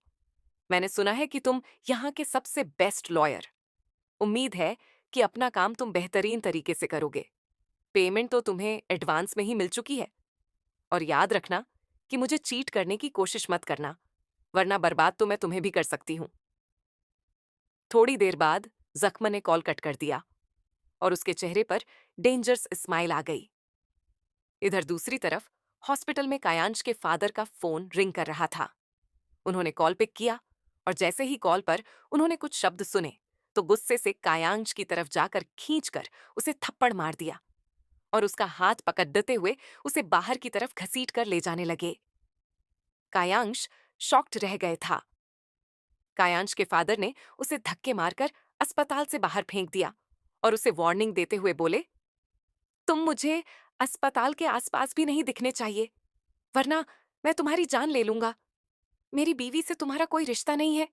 मैंने सुना है कि तुम यहाँ के सबसे बेस्ट लॉयर। उम्मीद है कि अपना काम तुम बेहतरीन तरीके से करोगे। पेमेंट तो तुम्हें एडवांस में ही मिल चुकी है। और याद रखना कि मुझे चीट करने की कोशिश मत करना, वरना बर्बाद तो मैं तुम्हें भी कर सकती हूँ। थोड़ी देर बाद जख्म ने कॉल कट कर दिया और उसके चेहरे पर डेंजरस स्माइल आ गई। इधर दूसरी तरफ हॉस्पिटल में कायांश के फादर का फोन रिंग कर रहा था। उन्होंने कॉल पिक किया और जैसे ही कॉल पर उन्होंने कुछ शब्द सुने तो गुस्से से कायांश की तरफ जाकर खींचकर उसे थप्पड़ मार दिया और उसका हाथ पकड़ते हुए उसे बाहर की तरफ घसीट कर ले जाने लगे। कायांश शॉक्ड रह गए था। कायांश के फादर ने उसे धक्के मारकर अस्पताल से बाहर फेंक दिया और उसे वार्निंग देते हुए बोले, तुम मुझे अस्पताल के आसपास भी नहीं दिखने चाहिए, वरना मैं तुम्हारी जान ले लूंगा। मेरी बीवी से तुम्हारा कोई रिश्ता नहीं है।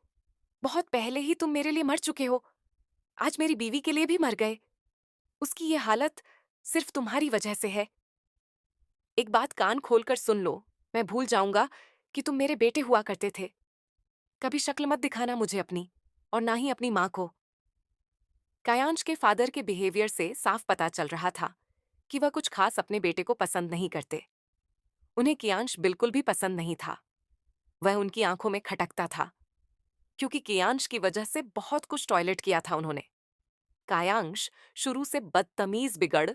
बहुत पहले ही तुम मेरे लिए मर चुके हो। आज मेरी बीवी के लिए भी मर गए। उसकी ये हालत सिर्फ तुम्हारी वजह से है। एक बात कान खोलकर सुन लो, मैं भूल जाऊंगा कि तुम मेरे बेटे हुआ करते थे। कभी शक्ल मत दिखाना मुझे अपनी, और ना ही अपनी माँ को। कायांश के फादर के बिहेवियर से साफ पता चल रहा था कि वह कुछ खास अपने बेटे को पसंद नहीं करते। उन्हें कियांश बिल्कुल भी पसंद नहीं था। वह उनकी आंखों में खटकता था। क्योंकि कियांश की वजह से बहुत कुछ टॉयलेट किया था उन्होंने। कायांश शुरू से बदतमीज बिगड़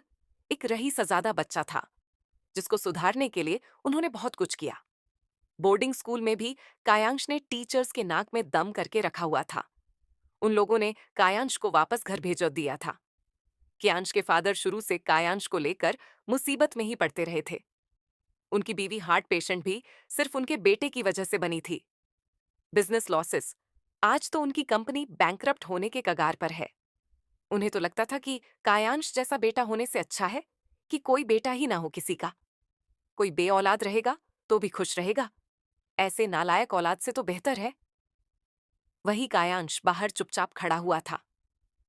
एक रही सजादा बच्चा था, जिसको सुधारने के लिए उन्होंने बहुत कुछ किया। बोर्डिंग स्कूल में भी कायांश ने टीचर्स के नाक में दम करके रखा हुआ था। उन लोगों ने कायांश को वापस घर भेज दिया था। कियांश के फादर शुरू से कायांश को लेकर मुसीबत में ही पड़ते रहे थे। उनकी बीवी हार्ट पेशेंट भी सिर्फ उनके बेटे की वजह से बनी थी। बिजनेस लॉसेस, आज तो उनकी कंपनी बैंकरप्ट होने के कगार पर है। उन्हें तो लगता था कि कायांश जैसा बेटा होने से अच्छा है कि कोई बेटा ही ना हो किसी का। कोई बे औलाद रहेगा तो भी खुश रहेगा, ऐसे नालायक औलाद से तो बेहतर है। वही कायांश बाहर चुपचाप खड़ा हुआ था।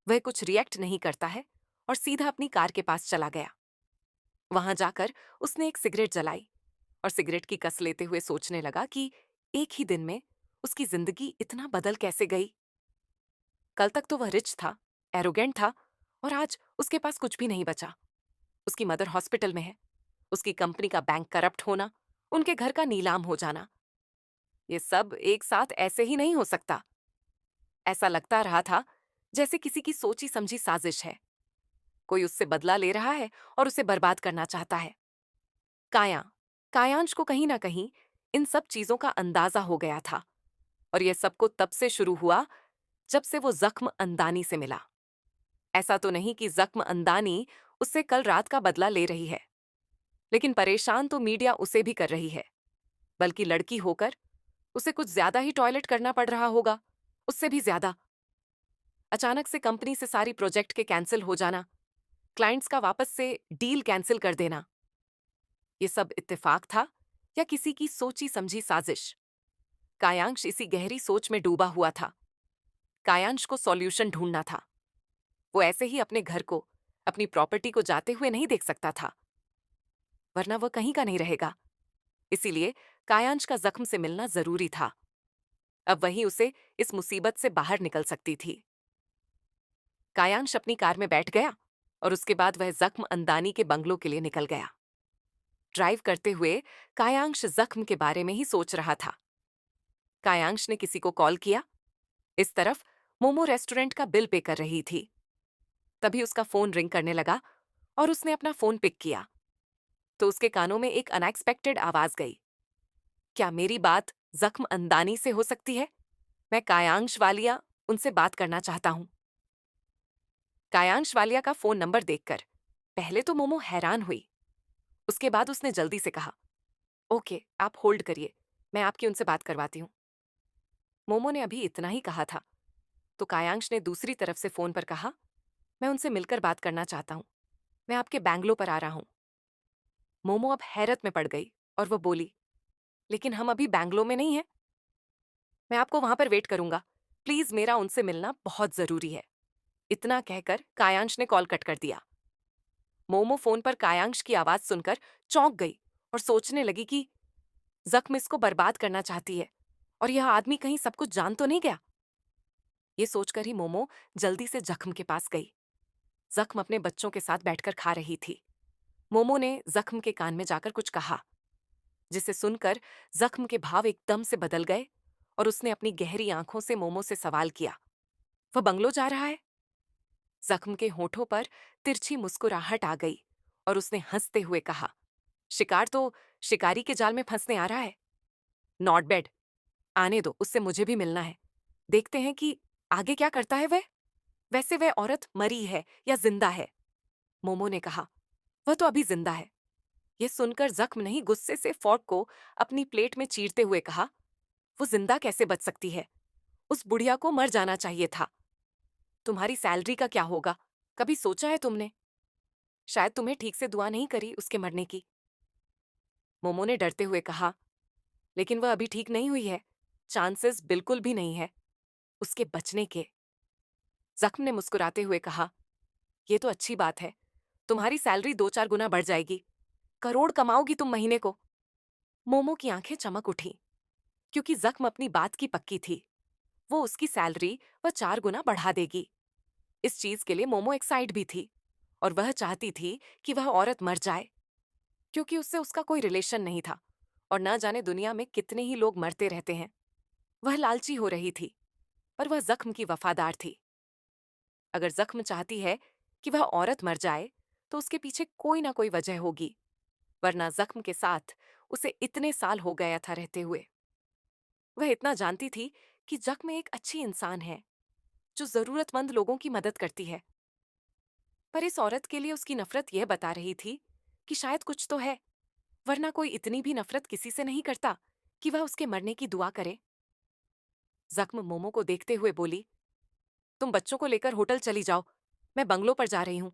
वह कुछ रिएक्ट नहीं करता है और सीधा अपनी कार के पास चला गया। वहां जाकर उसने एक सिगरेट जलाई और सिगरेट की कस लेते हुए सोचने लगा कि एक ही दिन में उसकी जिंदगी इतना बदल कैसे गई। कल तक तो वह रिच था, एरोगेंट था, और आज उसके पास कुछ भी नहीं बचा। उसकी मदर हॉस्पिटल में है, उसकी कंपनी का बैंक करप्ट होना, उनके घर का नीलाम हो जाना, ये सब एक साथ ऐसे ही नहीं हो सकता। ऐसा लगता रहा था जैसे किसी की सोची समझी साजिश है। कोई उससे बदला ले रहा है और उसे बर्बाद करना चाहता है। काया कायांश को कहीं ना कहीं इन सब चीजों का अंदाजा हो गया था, और यह सबको तब से शुरू हुआ जब से वो जख्म अंदानी से मिला। ऐसा तो नहीं कि जख्म अंदानी उससे कल रात का बदला ले रही है, लेकिन परेशान तो मीडिया उसे भी कर रही है। बल्कि लड़की होकर उसे कुछ ज्यादा ही टॉयलेट करना पड़ रहा होगा, उससे भी ज्यादा। अचानक से कंपनी से सारी प्रोजेक्ट के कैंसिल हो जाना, क्लाइंट्स का वापस से डील कैंसिल कर देना, ये सब इत्तेफाक था या किसी की सोची समझी साजिश? कायांश इसी गहरी सोच में डूबा हुआ था। कायांश को सॉल्यूशन ढूंढना था। वो ऐसे ही अपने घर को, अपनी प्रॉपर्टी को जाते हुए नहीं देख सकता था, वरना वह कहीं का नहीं रहेगा। इसीलिए कायांश का जख्म से मिलना जरूरी था। अब वही उसे इस मुसीबत से बाहर निकल सकती थी। कायांश अपनी कार में बैठ गया और उसके बाद वह जख्म अंदानी के बंगलों के लिए निकल गया। ड्राइव करते हुए कायांश जख्म के बारे में ही सोच रहा था। कायांश ने किसी को कॉल किया। इस तरफ मोमो रेस्टोरेंट का बिल पे कर रही थी। तभी उसका फोन रिंग करने लगा और उसने अपना फोन पिक किया तो उसके कानों में एक अनएक्सपेक्टेड आवाज गई। क्या मेरी बात जख्म अंदानी से हो सकती है? मैं कायांश वालिया उनसे बात करना चाहता हूं। कायांश वालिया का फोन नंबर देखकर पहले तो मोमो हैरान हुई। उसके बाद उसने जल्दी से कहा, ओके, आप होल्ड करिए, मैं आपकी उनसे बात करवाती हूँ। मोमो ने अभी इतना ही कहा था तो कायांश ने दूसरी तरफ से फोन पर कहा, मैं उनसे मिलकर बात करना चाहता हूँ, मैं आपके बैंगलो पर आ रहा हूँ। मोमो अब हैरत में पड़ गई और वो बोली, लेकिन हम अभी बैंगलो में नहीं हैं। मैं आपको वहां पर वेट करूंगा, प्लीज मेरा उनसे मिलना बहुत जरूरी है। इतना कहकर कायांश ने कॉल कट कर दिया। मोमो फोन पर कायांश की आवाज सुनकर चौंक गई और सोचने लगी कि जख्म इसको बर्बाद करना चाहती है और यह आदमी कहीं सब कुछ जान तो नहीं गया। ये सोचकर ही मोमो जल्दी से जख्म के पास गई। जख्म अपने बच्चों के साथ बैठकर खा रही थी। मोमो ने जख्म के कान में जाकर कुछ कहा, जिसे सुनकर जख्म के भाव एकदम से बदल गए और उसने अपनी गहरी आंखों से मोमो से सवाल किया, वह बंगलो जा रहा है? जख्म के होठों पर तिरछी मुस्कुराहट आ गई और उसने हंसते हुए कहा, शिकार तो शिकारी के जाल में फंसने आ रहा है। नॉट बैड, आने दो, उससे मुझे भी मिलना है। देखते हैं कि आगे क्या करता है वह। वैसे वह औरत मरी है या जिंदा है? मोमो ने कहा, वह तो अभी जिंदा है। यह सुनकर जख्म नहीं गुस्से से फोर्क को अपनी प्लेट में चीरते हुए कहा, वो जिंदा कैसे बच सकती है? उस बुढ़िया को मर जाना चाहिए था। तुम्हारी सैलरी का क्या होगा, कभी सोचा है तुमने? शायद तुम्हें ठीक से दुआ नहीं करी उसके मरने की। मोमो ने डरते हुए कहा, लेकिन वह अभी ठीक नहीं हुई है, चांसेस बिल्कुल भी नहीं है उसके बचने के। जख्म ने मुस्कुराते हुए कहा, यह तो अच्छी बात है, तुम्हारी सैलरी 2-4 गुना बढ़ जाएगी, करोड़ कमाओगी तुम महीने को। मोमो की आंखें चमक उठी, क्योंकि जख्म अपनी बात की पक्की थी। वो उसकी सैलरी वह 4 गुना बढ़ा देगी। इस चीज के लिए मोमो एक्साइट भी थी और वह चाहती थी कि वह औरत मर जाए, क्योंकि उससे उसका कोई रिलेशन नहीं था और न जाने दुनिया में कितने ही लोग मरते रहते हैं। वह लालची हो रही थी। और वह जख्म की वफादार थी। अगर जख्म चाहती है कि वह औरत मर जाए, तो उसके पीछे कोई ना कोई वजह होगी, वरना जख्म के साथ उसे इतने साल हो गया था रहते हुए। वह इतना जानती थी कि जख्म एक अच्छी इंसान है जो जरूरतमंद लोगों की मदद करती है। पर इस औरत के लिए उसकी नफरत यह बता रही थी कि शायद कुछ तो है, वरना कोई इतनी भी नफरत किसी से नहीं करता कि वह उसके मरने की दुआ करे। जख्म मोमो को देखते हुए बोली, तुम बच्चों को लेकर होटल चली जाओ, मैं बंगलो पर जा रही हूँ।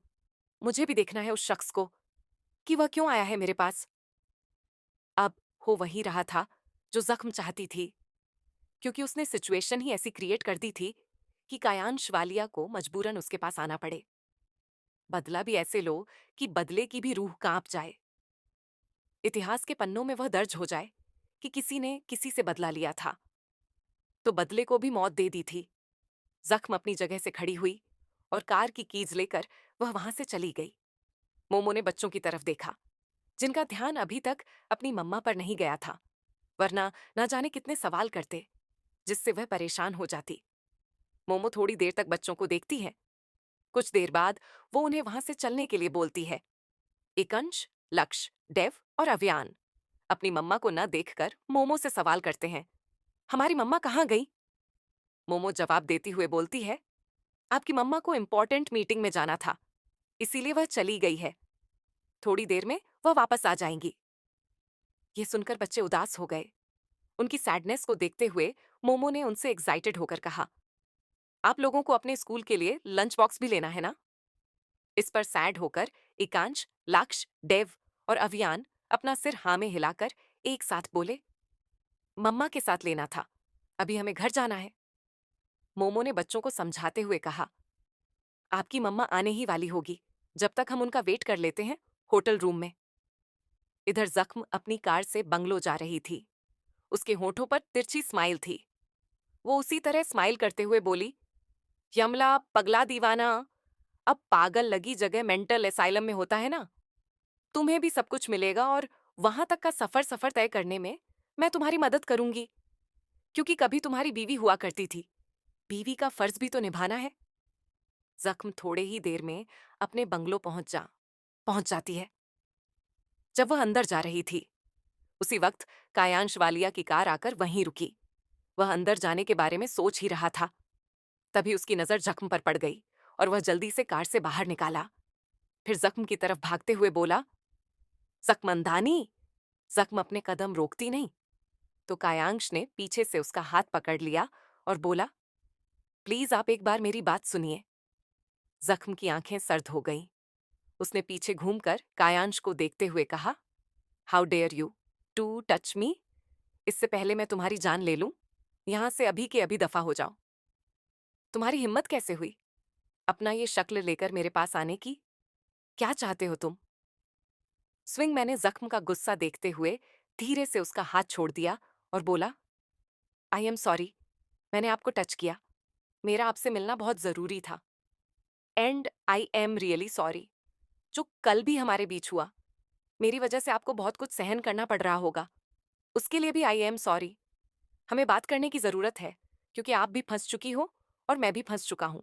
मुझे भी देखना है उस शख्स को कि वह क्यों आया है मेरे पास। अब हो वही रहा था जो जख्म चाहती थी, क्योंकि उसने सिचुएशन ही ऐसी क्रिएट कर दी थी कि कायांश वालिया को मजबूरन उसके पास आना पड़े। बदला भी ऐसे लो कि बदले की भी रूह कांप जाए। इतिहास के पन्नों में वह दर्ज हो जाए कि किसी ने किसी से बदला लिया था, तो बदले को भी मौत दे दी थी। जख्म अपनी जगह से खड़ी हुई और कार की कीज लेकर वह वहां से चली गई। मोमो ने बच्चों की तरफ देखा, जिनका ध्यान अभी तक अपनी मम्मा पर नहीं गया था, वरना न जाने कितने सवाल करते जिससे वह परेशान हो जाती। मोमो थोड़ी देर तक बच्चों को देखती है। कुछ देर बाद वो उन्हें वहां से चलने के लिए बोलती है। एकांश, लक्ष्य, डेव और अव्यान अपनी मम्मा को न देखकर मोमो से सवाल करते हैं, हमारी मम्मा कहाँ गई? मोमो जवाब देती हुए बोलती है, आपकी मम्मा को इंपॉर्टेंट मीटिंग में जाना था, इसीलिए वह चली गई है। थोड़ी देर में वह वापस आ जाएंगी। ये सुनकर बच्चे उदास हो गए। उनकी सैडनेस को देखते हुए मोमो ने उनसे एक्साइटेड होकर कहा, आप लोगों को अपने स्कूल के लिए लंच बॉक्स भी लेना है ना? इस पर सैड होकर एकांश, लक्ष्य, डेव और अभियान अपना सिर हाँ में हिलाकर एक साथ बोले, मम्मा के साथ लेना था, अभी हमें घर जाना है। मोमो ने बच्चों को समझाते हुए कहा, आपकी मम्मा आने ही वाली होगी, जब तक हम उनका वेट कर लेते हैं होटल रूम में। इधर जख्म अपनी कार से बंगलो जा रही थी। उसके होठों पर तिरछी स्माइल थी। वो उसी तरह स्माइल करते हुए बोली, यमला पगला दीवाना, अब पागल लगी जगह मेंटल एसाइलम में होता है ना, तुम्हें भी सब कुछ मिलेगा और वहां तक का सफर सफर तय करने में मैं तुम्हारी मदद करूंगी, क्योंकि कभी तुम्हारी बीवी हुआ करती थी, बीवी का फर्ज भी तो निभाना है। जख्म थोड़े ही देर में अपने बंगलो पहुंच जाती है। जब वह अंदर जा रही थी, उसी वक्त कायांश वालिया की कार आकर वहीं रुकी। वह अंदर जाने के बारे में सोच ही रहा था, तभी उसकी नजर जख्म पर पड़ गई और वह जल्दी से कार से बाहर निकाला। फिर जख्म की तरफ भागते हुए बोला, जख्मंदानी। जख्म अपने कदम रोकती नहीं, तो कायांश ने पीछे से उसका हाथ पकड़ लिया और बोला, प्लीज आप एक बार मेरी बात सुनिए। जख्म की आंखें सर्द हो गईं। उसने पीछे घूमकर कायांश को देखते हुए कहा, how dare you to touch me? इससे पहले मैं तुम्हारी जान ले लूं, यहां से अभी के अभी दफा हो जाओ। तुम्हारी हिम्मत कैसे हुई अपना ये शक्ल लेकर मेरे पास आने की? क्या चाहते हो तुम? स्विंग मैंने जख्म का गुस्सा देखते हुए धीरे से उसका हाथ छोड़ दिया और बोला, आई एम सॉरी, मैंने आपको टच किया, मेरा आपसे मिलना बहुत जरूरी था। And I am really sorry, जो कल भी हमारे बीच हुआ, मेरी वजह से आपको बहुत कुछ सहन करना पड़ रहा होगा, उसके लिए भी आई एम सॉरी। हमें बात करने की जरूरत है, क्योंकि आप भी फंस चुकी हो और मैं भी फंस चुका हूं।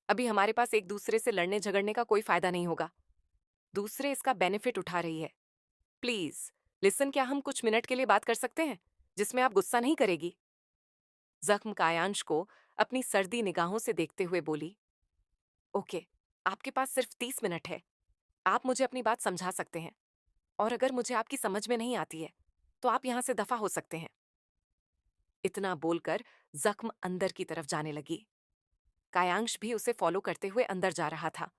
अभी हमारे पास एक दूसरे से लड़ने झगड़ने का कोई फायदा नहीं होगा। दूसरे इसका बेनिफिट उठा रही है। प्लीज लिसन, क्या हम कुछ मिनट के लिए बात कर सकते हैं जिसमें आप गुस्सा नहीं करेगी? जख्म कायांश को अपनी सर्दी निगाहों से देखते हुए बोली, ओके, आपके पास सिर्फ 30 मिनट है। आप मुझे अपनी बात समझा सकते हैं, और अगर मुझे आपकी समझ में नहीं आती है तो आप यहां से दफा हो सकते हैं। इतना बोलकर जख्म अंदर की तरफ जाने लगी। कायांश भी उसे फॉलो करते हुए अंदर जा रहा था।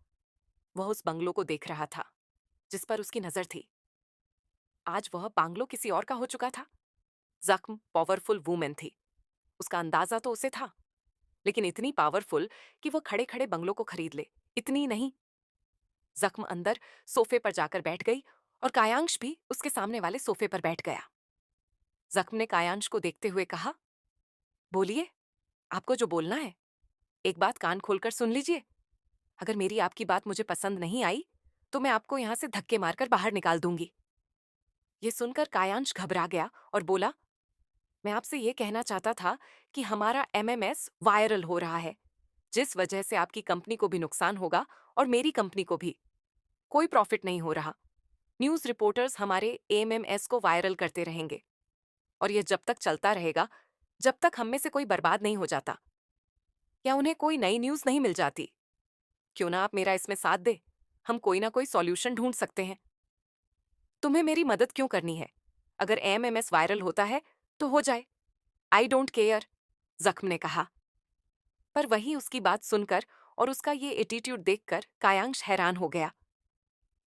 वह उस बंगलो को देख रहा था जिस पर उसकी नजर थी। आज वह बांग्लो किसी और का हो चुका था। जख्म पावरफुल वूमेन थी, उसका अंदाजा तो उसे था, लेकिन इतनी पावरफुल कि वो खड़े खड़े बंगलों को खरीद ले, इतनी नहीं। जख्म अंदर सोफे पर जाकर बैठ गई और कायांश भी उसके सामने वाले सोफे पर बैठ गया। जख्म ने कायांश को देखते हुए कहा, बोलिए, आपको जो बोलना है। एक बात कान खोलकर सुन लीजिए, अगर मेरी आपकी बात मुझे पसंद नहीं आई तो मैं आपको यहां से धक्के मारकर बाहर निकाल दूंगी। ये सुनकर कायांश घबरा गया और बोला, मैं आपसे ये कहना चाहता था कि हमारा एमएमएस वायरल हो रहा है, जिस वजह से आपकी कंपनी को भी नुकसान होगा और मेरी कंपनी को भी। कोई प्रॉफिट नहीं हो रहा। न्यूज़ रिपोर्टर्स हमारे एमएमएस को वायरल करते रहेंगे और ये जब तक चलता रहेगा, जब तक हम में से कोई बर्बाद नहीं हो जाता या उन्हें कोई नई न्यूज़ नहीं मिल जाती। क्यों ना आप मेरा इसमें साथ दे? हम कोई ना कोई सॉल्यूशन ढूंढ सकते हैं। तुम्हें मेरी मदद क्यों करनी है? अगर एमएमएस वायरल होता है, तो हो जाए। आई डोंट केयर, जख्म ने कहा। पर वही उसकी बात सुनकर और उसका ये एटीट्यूड देखकर कायांश हैरान हो गया।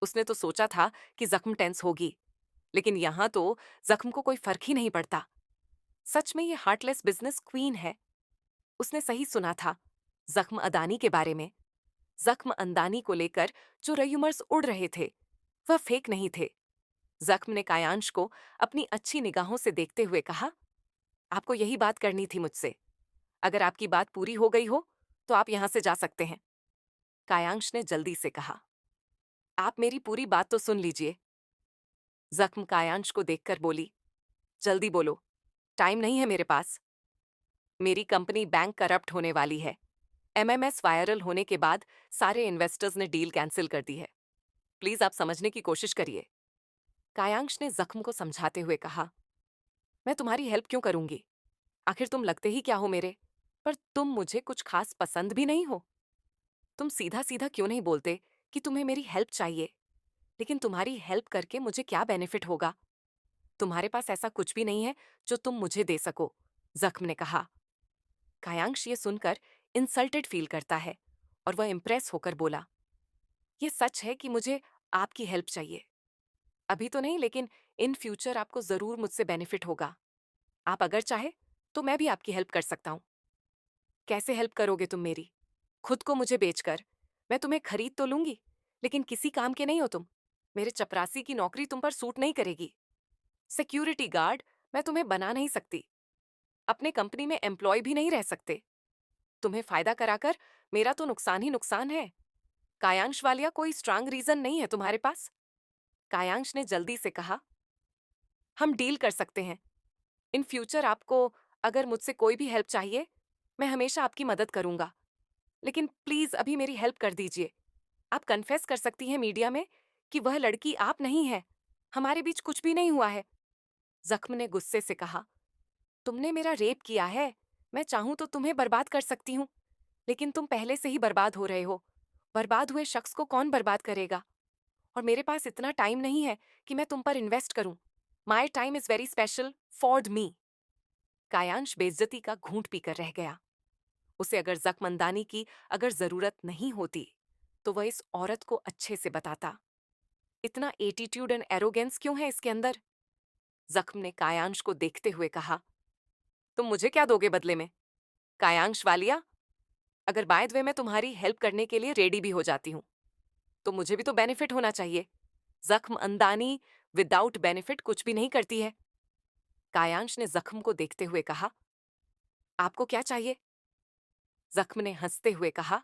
उसने तो सोचा था कि जख्म टेंस होगी, लेकिन यहां तो जख्म को कोई फर्क ही नहीं पड़ता। सच में ये हार्टलेस बिजनेस क्वीन है। उसने सही सुना था, जख्म अदानी के बारे में। जख्म अंदानी को लेकर जो रयूमर्स उड़ रहे थे, वह फेक नहीं थे। जख्म ने कायांश को अपनी अच्छी निगाहों से देखते हुए कहा, आपको यही बात करनी थी मुझसे। अगर आपकी बात पूरी हो गई हो, तो आप यहां से जा सकते हैं। कायांश ने जल्दी से कहा, आप मेरी पूरी बात तो सुन लीजिए। जख्म कायांश को देखकर बोली, जल्दी बोलो, टाइम नहीं है मेरे पास। मेरी कंपनी बैंक करप्ट होने वाली है। एमएमएस वायरल होने के बाद सारे इन्वेस्टर्स ने डील कैंसिल कर दी है। प्लीज आप समझने की कोशिश करिए। कायांश ने जख्म को समझाते हुए कहा, मैं तुम्हारी हेल्प क्यों करूंगी? आखिर तुम लगते ही क्या हो मेरे? पर तुम मुझे कुछ खास पसंद भी नहीं हो। तुम सीधा सीधा क्यों नहीं बोलते कि तुम्हें मेरी हेल्प चाहिए? लेकिन तुम्हारी हेल्प करके मुझे क्या बेनिफिट होगा? तुम्हारे पास ऐसा कुछ भी नहीं है जो तुम मुझे दे सको, जख्म ने कहा। कायांश ये सुनकर इंसल्टेड फील करता है और वह इम्प्रेस होकर बोला, ये सच है कि मुझे आपकी हेल्प चाहिए। अभी तो नहीं, लेकिन इन फ्यूचर आपको जरूर मुझसे बेनिफिट होगा। आप अगर चाहे तो मैं भी आपकी हेल्प कर सकता हूँ। कैसे हेल्प करोगे तुम मेरी? खुद को मुझे बेचकर। मैं तुम्हें खरीद तो लूंगी, लेकिन किसी काम के नहीं हो तुम। मेरे चपरासी की नौकरी तुम पर सूट नहीं करेगी। सिक्योरिटी गार्ड मैं तुम्हें बना नहीं सकती। अपने कंपनी में एम्प्लॉय भी नहीं रह सकते। तुम्हें फायदा कराकर मेरा तो नुकसान ही नुकसान है। कायांश वालिया, कोई स्ट्रांग रीजन नहीं है तुम्हारे पास? कायांश ने जल्दी से कहा, हम डील कर सकते हैं। इन फ्यूचर आपको अगर मुझसे कोई भी हेल्प चाहिए, मैं हमेशा आपकी मदद करूंगा। लेकिन प्लीज अभी मेरी हेल्प कर दीजिए। आप कन्फेस कर सकती हैं मीडिया में कि वह लड़की आप नहीं है। हमारे बीच कुछ भी नहीं हुआ है। जख्म ने गुस्से से कहा, तुमने मेरा रेप किया है। मैं चाहूं तो तुम्हें बर्बाद कर सकती हूँ, लेकिन तुम पहले से ही बर्बाद हो रहे हो। बर्बाद हुए शख्स को कौन बर्बाद करेगा? और मेरे पास इतना टाइम नहीं है कि मैं तुम पर इन्वेस्ट करूं। My time is very special for me. Kayansh बेइज्जती का घूंट पीकर रह गया। उसे अगर जख्मंदानी की अगर जरूरत नहीं होती, तो वह इस औरत को अच्छे से बताता। इतना एटीट्यूड एंड एरोगेंस क्यों है इसके अंदर? जख्म ने कायांश को देखते हुए कहा, तुम मुझे क्या दोगे बदले में? कायांश वालिया, अगर बाय द वे मैं तुम्हारी हेल्प करने के लिए रेडी भी हो जाती हूँ, तो मुझे भी तो बेनिफिट होना चाहिए। जख्म अंदानी विदाउट बेनिफिट कुछ भी नहीं करती है। कायांश ने जख्म को देखते हुए कहा, आपको क्या चाहिए? जख्म ने हंसते हुए कहा,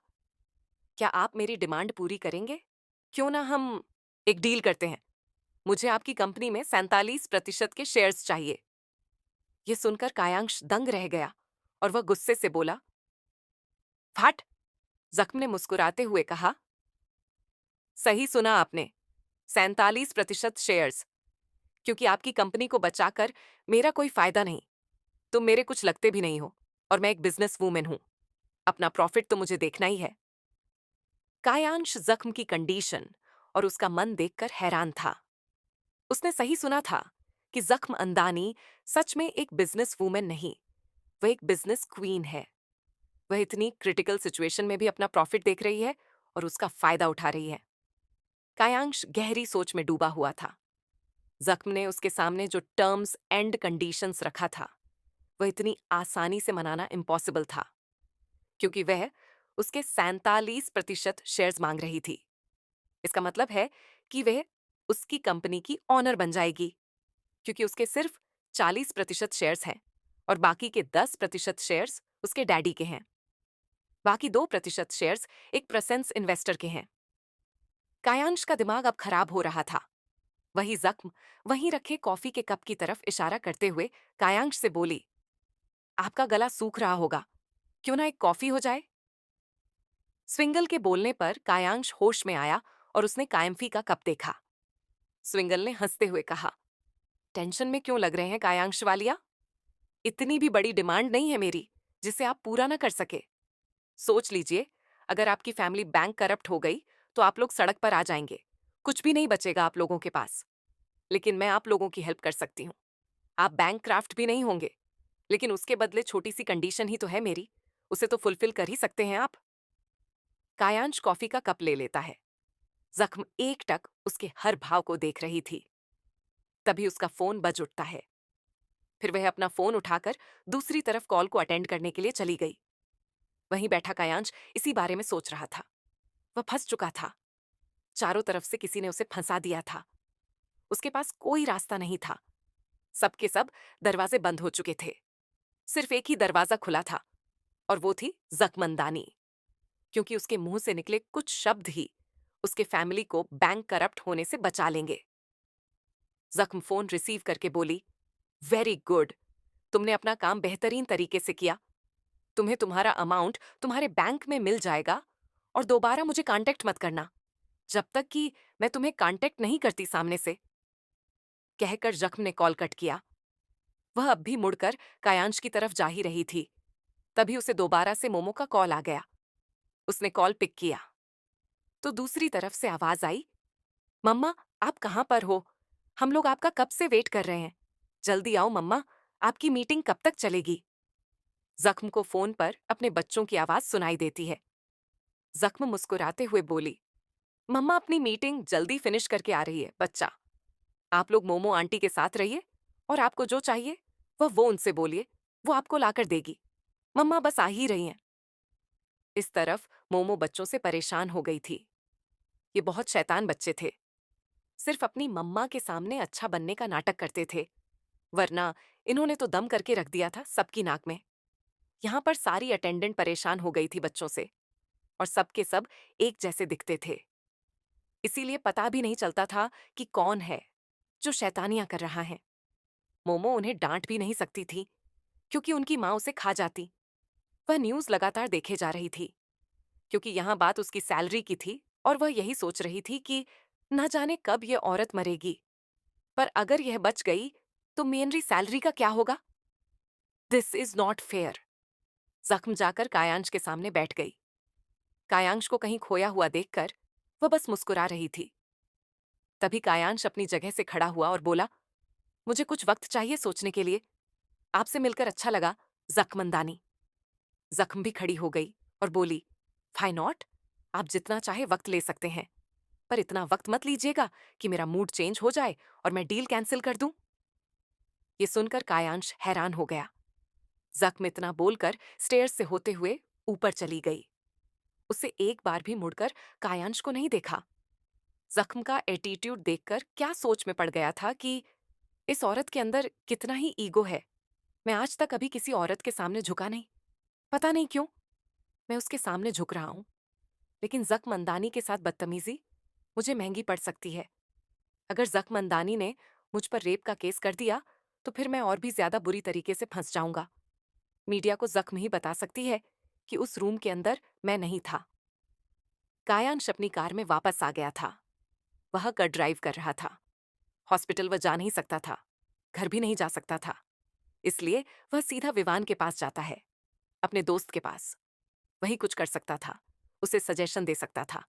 क्या आप मेरी डिमांड पूरी करेंगे? क्यों ना हम एक डील करते हैं। मुझे आपकी कंपनी में 47% के शेयर्स चाहिए। यह सुनकर कायांश दंग रह गया और वह गुस्से से बोला, फट। जख्म ने मुस्कुराते हुए कहा, सही सुना आपने, 47% शेयर्स। क्योंकि आपकी कंपनी को बचाकर मेरा कोई फायदा नहीं। तुम मेरे कुछ लगते भी नहीं हो और मैं एक बिजनेस वूमेन हूं। अपना प्रॉफिट तो मुझे देखना ही है। कायांश जख्म की कंडीशन और उसका मन देखकर हैरान था। उसने सही सुना था कि जख्म अंदानी सच में एक बिजनेस वूमेन नहीं, वह एक बिजनेस क्वीन है। वह इतनी क्रिटिकल सिचुएशन में भी अपना प्रॉफिट देख रही है और उसका फायदा उठा रही है। कायांश गहरी सोच में डूबा हुआ था। जख्म ने उसके सामने जो टर्म्स एंड कंडीशंस रखा था, वह इतनी आसानी से मनाना इम्पॉसिबल था, क्योंकि वह उसके 47% शेयर्स मांग रही थी। इसका मतलब है कि वह उसकी कंपनी की ऑनर बन जाएगी, क्योंकि उसके सिर्फ 40% शेयर्स हैं और बाकी के 10% शेयर्स उसके डैडी के हैं। बाकी 2% शेयर्स एक प्रेसेंस इन्वेस्टर के हैं। कायांश का दिमाग अब खराब हो रहा था। वही जख्म वहीं रखे कॉफी के कप की तरफ इशारा करते हुए कायांश से बोली, आपका गला सूख रहा होगा, क्यों ना एक कॉफी हो जाए। स्विंगल के बोलने पर कायांश होश में आया और उसने कायमफी का कप देखा। स्विंगल ने हंसते हुए कहा, टेंशन में क्यों लग रहे हैं कायांश वालिया? इतनी भी बड़ी डिमांड नहीं है मेरी जिसे आप पूरा ना कर सके। सोच लीजिए, अगर आपकी फैमिली बैंक करप्ट हो गई तो आप लोग सड़क पर आ जाएंगे, कुछ भी नहीं बचेगा आप लोगों के पास। लेकिन मैं आप लोगों की हेल्प कर सकती हूँ। आप बैंक क्राफ्ट भी नहीं होंगे, लेकिन उसके बदले छोटी सी कंडीशन ही तो है मेरी, उसे तो फुलफिल कर ही सकते हैं आप। कायांश कॉफी का कप ले लेता है। जख्म एकटक उसके हर भाव को देख रही थी। तभी उसका फोन बज उठता है। फिर वह अपना फोन उठाकर दूसरी तरफ कॉल को अटेंड करने के लिए चली गई। वहीं बैठा कायांश इसी बारे में सोच रहा था। वह फंस चुका था। चारों तरफ से किसी ने उसे फंसा दिया था। उसके पास कोई रास्ता नहीं था। सबके सब दरवाजे बंद हो चुके थे। सिर्फ एक ही दरवाजा खुला था, और वो थी जख्मंदानी, क्योंकि उसके मुंह से निकले कुछ शब्द ही उसके फैमिली को बैंक करप्ट होने से बचा लेंगे। जख्म फोन रिसीव करके बोली, वेरी गुड, तुमने अपना काम बेहतरीन तरीके से किया। तुम्हें तुम्हारा अमाउंट तुम्हारे बैंक में मिल जाएगा, और दोबारा मुझे कांटेक्ट मत करना जब तक कि मैं तुम्हें कांटेक्ट नहीं करती सामने से। कहकर जख्म ने कॉल कट किया। वह अब भी मुड़कर कायांश की तरफ जा ही रही थी। तभी उसे दोबारा से मोमो का कॉल आ गया। उसने कॉल पिक किया तो दूसरी तरफ से आवाज आई, मम्मा, आप कहाँ पर हो? हम लोग आपका कब से वेट कर रहे हैं। जल्दी आओ मम्मा, आपकी मीटिंग कब तक चलेगी? जख्म को फोन पर अपने बच्चों की आवाज सुनाई देती है। जख्म मुस्कुराते हुए बोली, मम्मा अपनी मीटिंग जल्दी फिनिश करके आ रही है बच्चा। आप लोग मोमो आंटी के साथ रहिए, और आपको जो चाहिए वो उनसे बोलिए, वो आपको लाकर देगी। मम्मा बस आ ही रही हैं। इस तरफ मोमो बच्चों से परेशान हो गई थी। ये बहुत शैतान बच्चे थे। सिर्फ अपनी मम्मा के सामने अच्छा बनने का नाटक करते थे, वरना इन्होंने तो दम करके रख दिया था सबकी नाक में। यहाँ पर सारी अटेंडेंट परेशान हो गई थी बच्चों से, और सबके सब एक जैसे दिखते थे। इसीलिए पता भी नहीं चलता था कि कौन है जो शैतानियां कर रहा है। मोमो उन्हें डांट भी नहीं सकती थी, क्योंकि उनकी माँ उसे खा जाती। वह न्यूज लगातार देखे जा रही थी, क्योंकि यहाँ बात उसकी सैलरी की थी, और वह यही सोच रही थी कि न जाने कब यह औरत मरेगी। पर अगर यह बच गई तो मेरी सैलरी का क्या होगा? This is not fair. जख्म जाकर कायांश के सामने बैठ गई। कायांश को कहीं खोया हुआ देखकर वह बस मुस्कुरा रही थी। तभी कायांश अपनी जगह से खड़ा हुआ और बोला, मुझे कुछ वक्त चाहिए सोचने के लिए। आपसे मिलकर अच्छा लगा, जख्मंदानी। जख्म भी खड़ी हो गई और बोली, फाई नॉट, आप जितना चाहे वक्त ले सकते हैं, पर इतना वक्त मत लीजिएगा कि मेरा मूड चेंज हो जाए और मैं डील कैंसिल कर दूं। ये सुनकर कायांश हैरान हो गया। जख्म इतना बोलकर स्टेयर्स से होते हुए ऊपर चली गई। उसे एक बार भी मुड़कर कायांश को नहीं देखा। जख्म का एटीट्यूड देखकर क्या सोच में पड़ गया था कि इस औरत के अंदर कितना ही ईगो है। मैं आज तक कभी किसी औरत के सामने झुका नहीं, पता नहीं क्यों। मैं उसके सामने झुक रहा हूं, लेकिन जख्म अंदानी के साथ बदतमीजी मुझे महंगी पड़ सकती है। अगर जख्म अंदानी ने मुझ पर रेप का केस कर दिया तो फिर मैं और भी ज्यादा बुरी तरीके से फंस जाऊंगा। मीडिया को जख्म ही बता सकती है कि उस रूम के अंदर मैं नहीं था। कायांश अपनी कार में वापस आ गया था। वह कर ड्राइव कर रहा था। हॉस्पिटल वह जा नहीं सकता था, घर भी नहीं जा सकता था। इसलिए वह सीधा विवान के पास जाता है, अपने दोस्त के पास। वही कुछ कर सकता था, उसे सजेशन दे सकता था।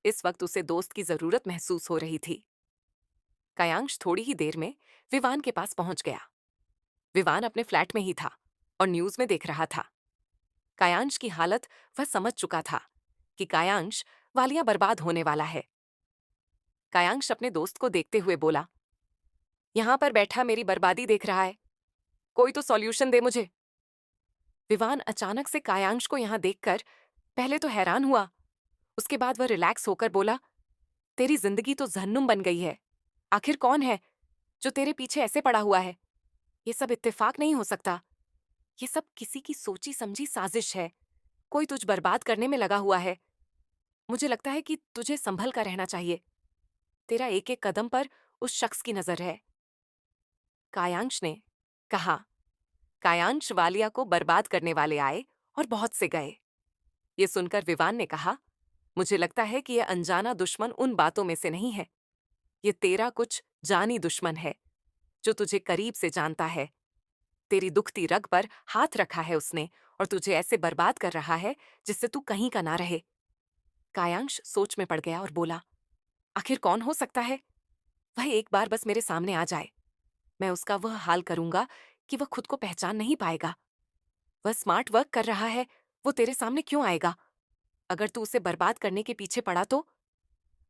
इस वक्त उसे दोस्त की जरूरत महसूस हो रही थी। कायांश थोड़ी ही देर में विवान के पास पहुंच गया। विवान अपने फ्लैट में ही था और न्यूज में देख रहा था। कायांश की हालत वह समझ चुका था कि कायांश वालिया बर्बाद होने वाला है। कायांश अपने दोस्त को देखते हुए बोला, यहां पर बैठा मेरी बर्बादी देख रहा है, कोई तो सॉल्यूशन दे मुझे। विवान अचानक से कायांश को यहां देखकर पहले तो हैरान हुआ, उसके बाद वह रिलैक्स होकर बोला, तेरी जिंदगी तो जहन्नुम बन गई है। आखिर कौन है जो तेरे पीछे ऐसे पड़ा हुआ है? ये सब इत्तेफाक नहीं हो सकता। ये सब किसी की सोची समझी साजिश है। कोई तुझ बर्बाद करने में लगा हुआ है। मुझे लगता है कि तुझे संभल कर रहना चाहिए। तेरा एक एक कदम पर उस शख्स की नजर है। कायांश ने कहा। कायांश वालिया को बर्बाद करने वाले आए और बहुत से गए। ये सुनकर विवान ने कहा, मुझे लगता है कि यह अनजाना दुश्मन उन बातों में से नहीं है। ये तेरा कुछ जानी दुश्मन है, जो तुझे करीब से जानता है। तेरी दुखती रग पर हाथ रखा है उसने और तुझे ऐसे बर्बाद कर रहा है जिससे तू कहीं का ना रहे। कायांश सोच में पड़ गया और बोला, आखिर कौन हो सकता है? वह एक बार बस मेरे सामने आ जाए, मैं उसका वह हाल करूंगा कि वह खुद को पहचान नहीं पाएगा। वह स्मार्ट वर्क कर रहा है, वो तेरे सामने क्यों आएगा? अगर तू उसे बर्बाद करने के पीछे पड़ा तो?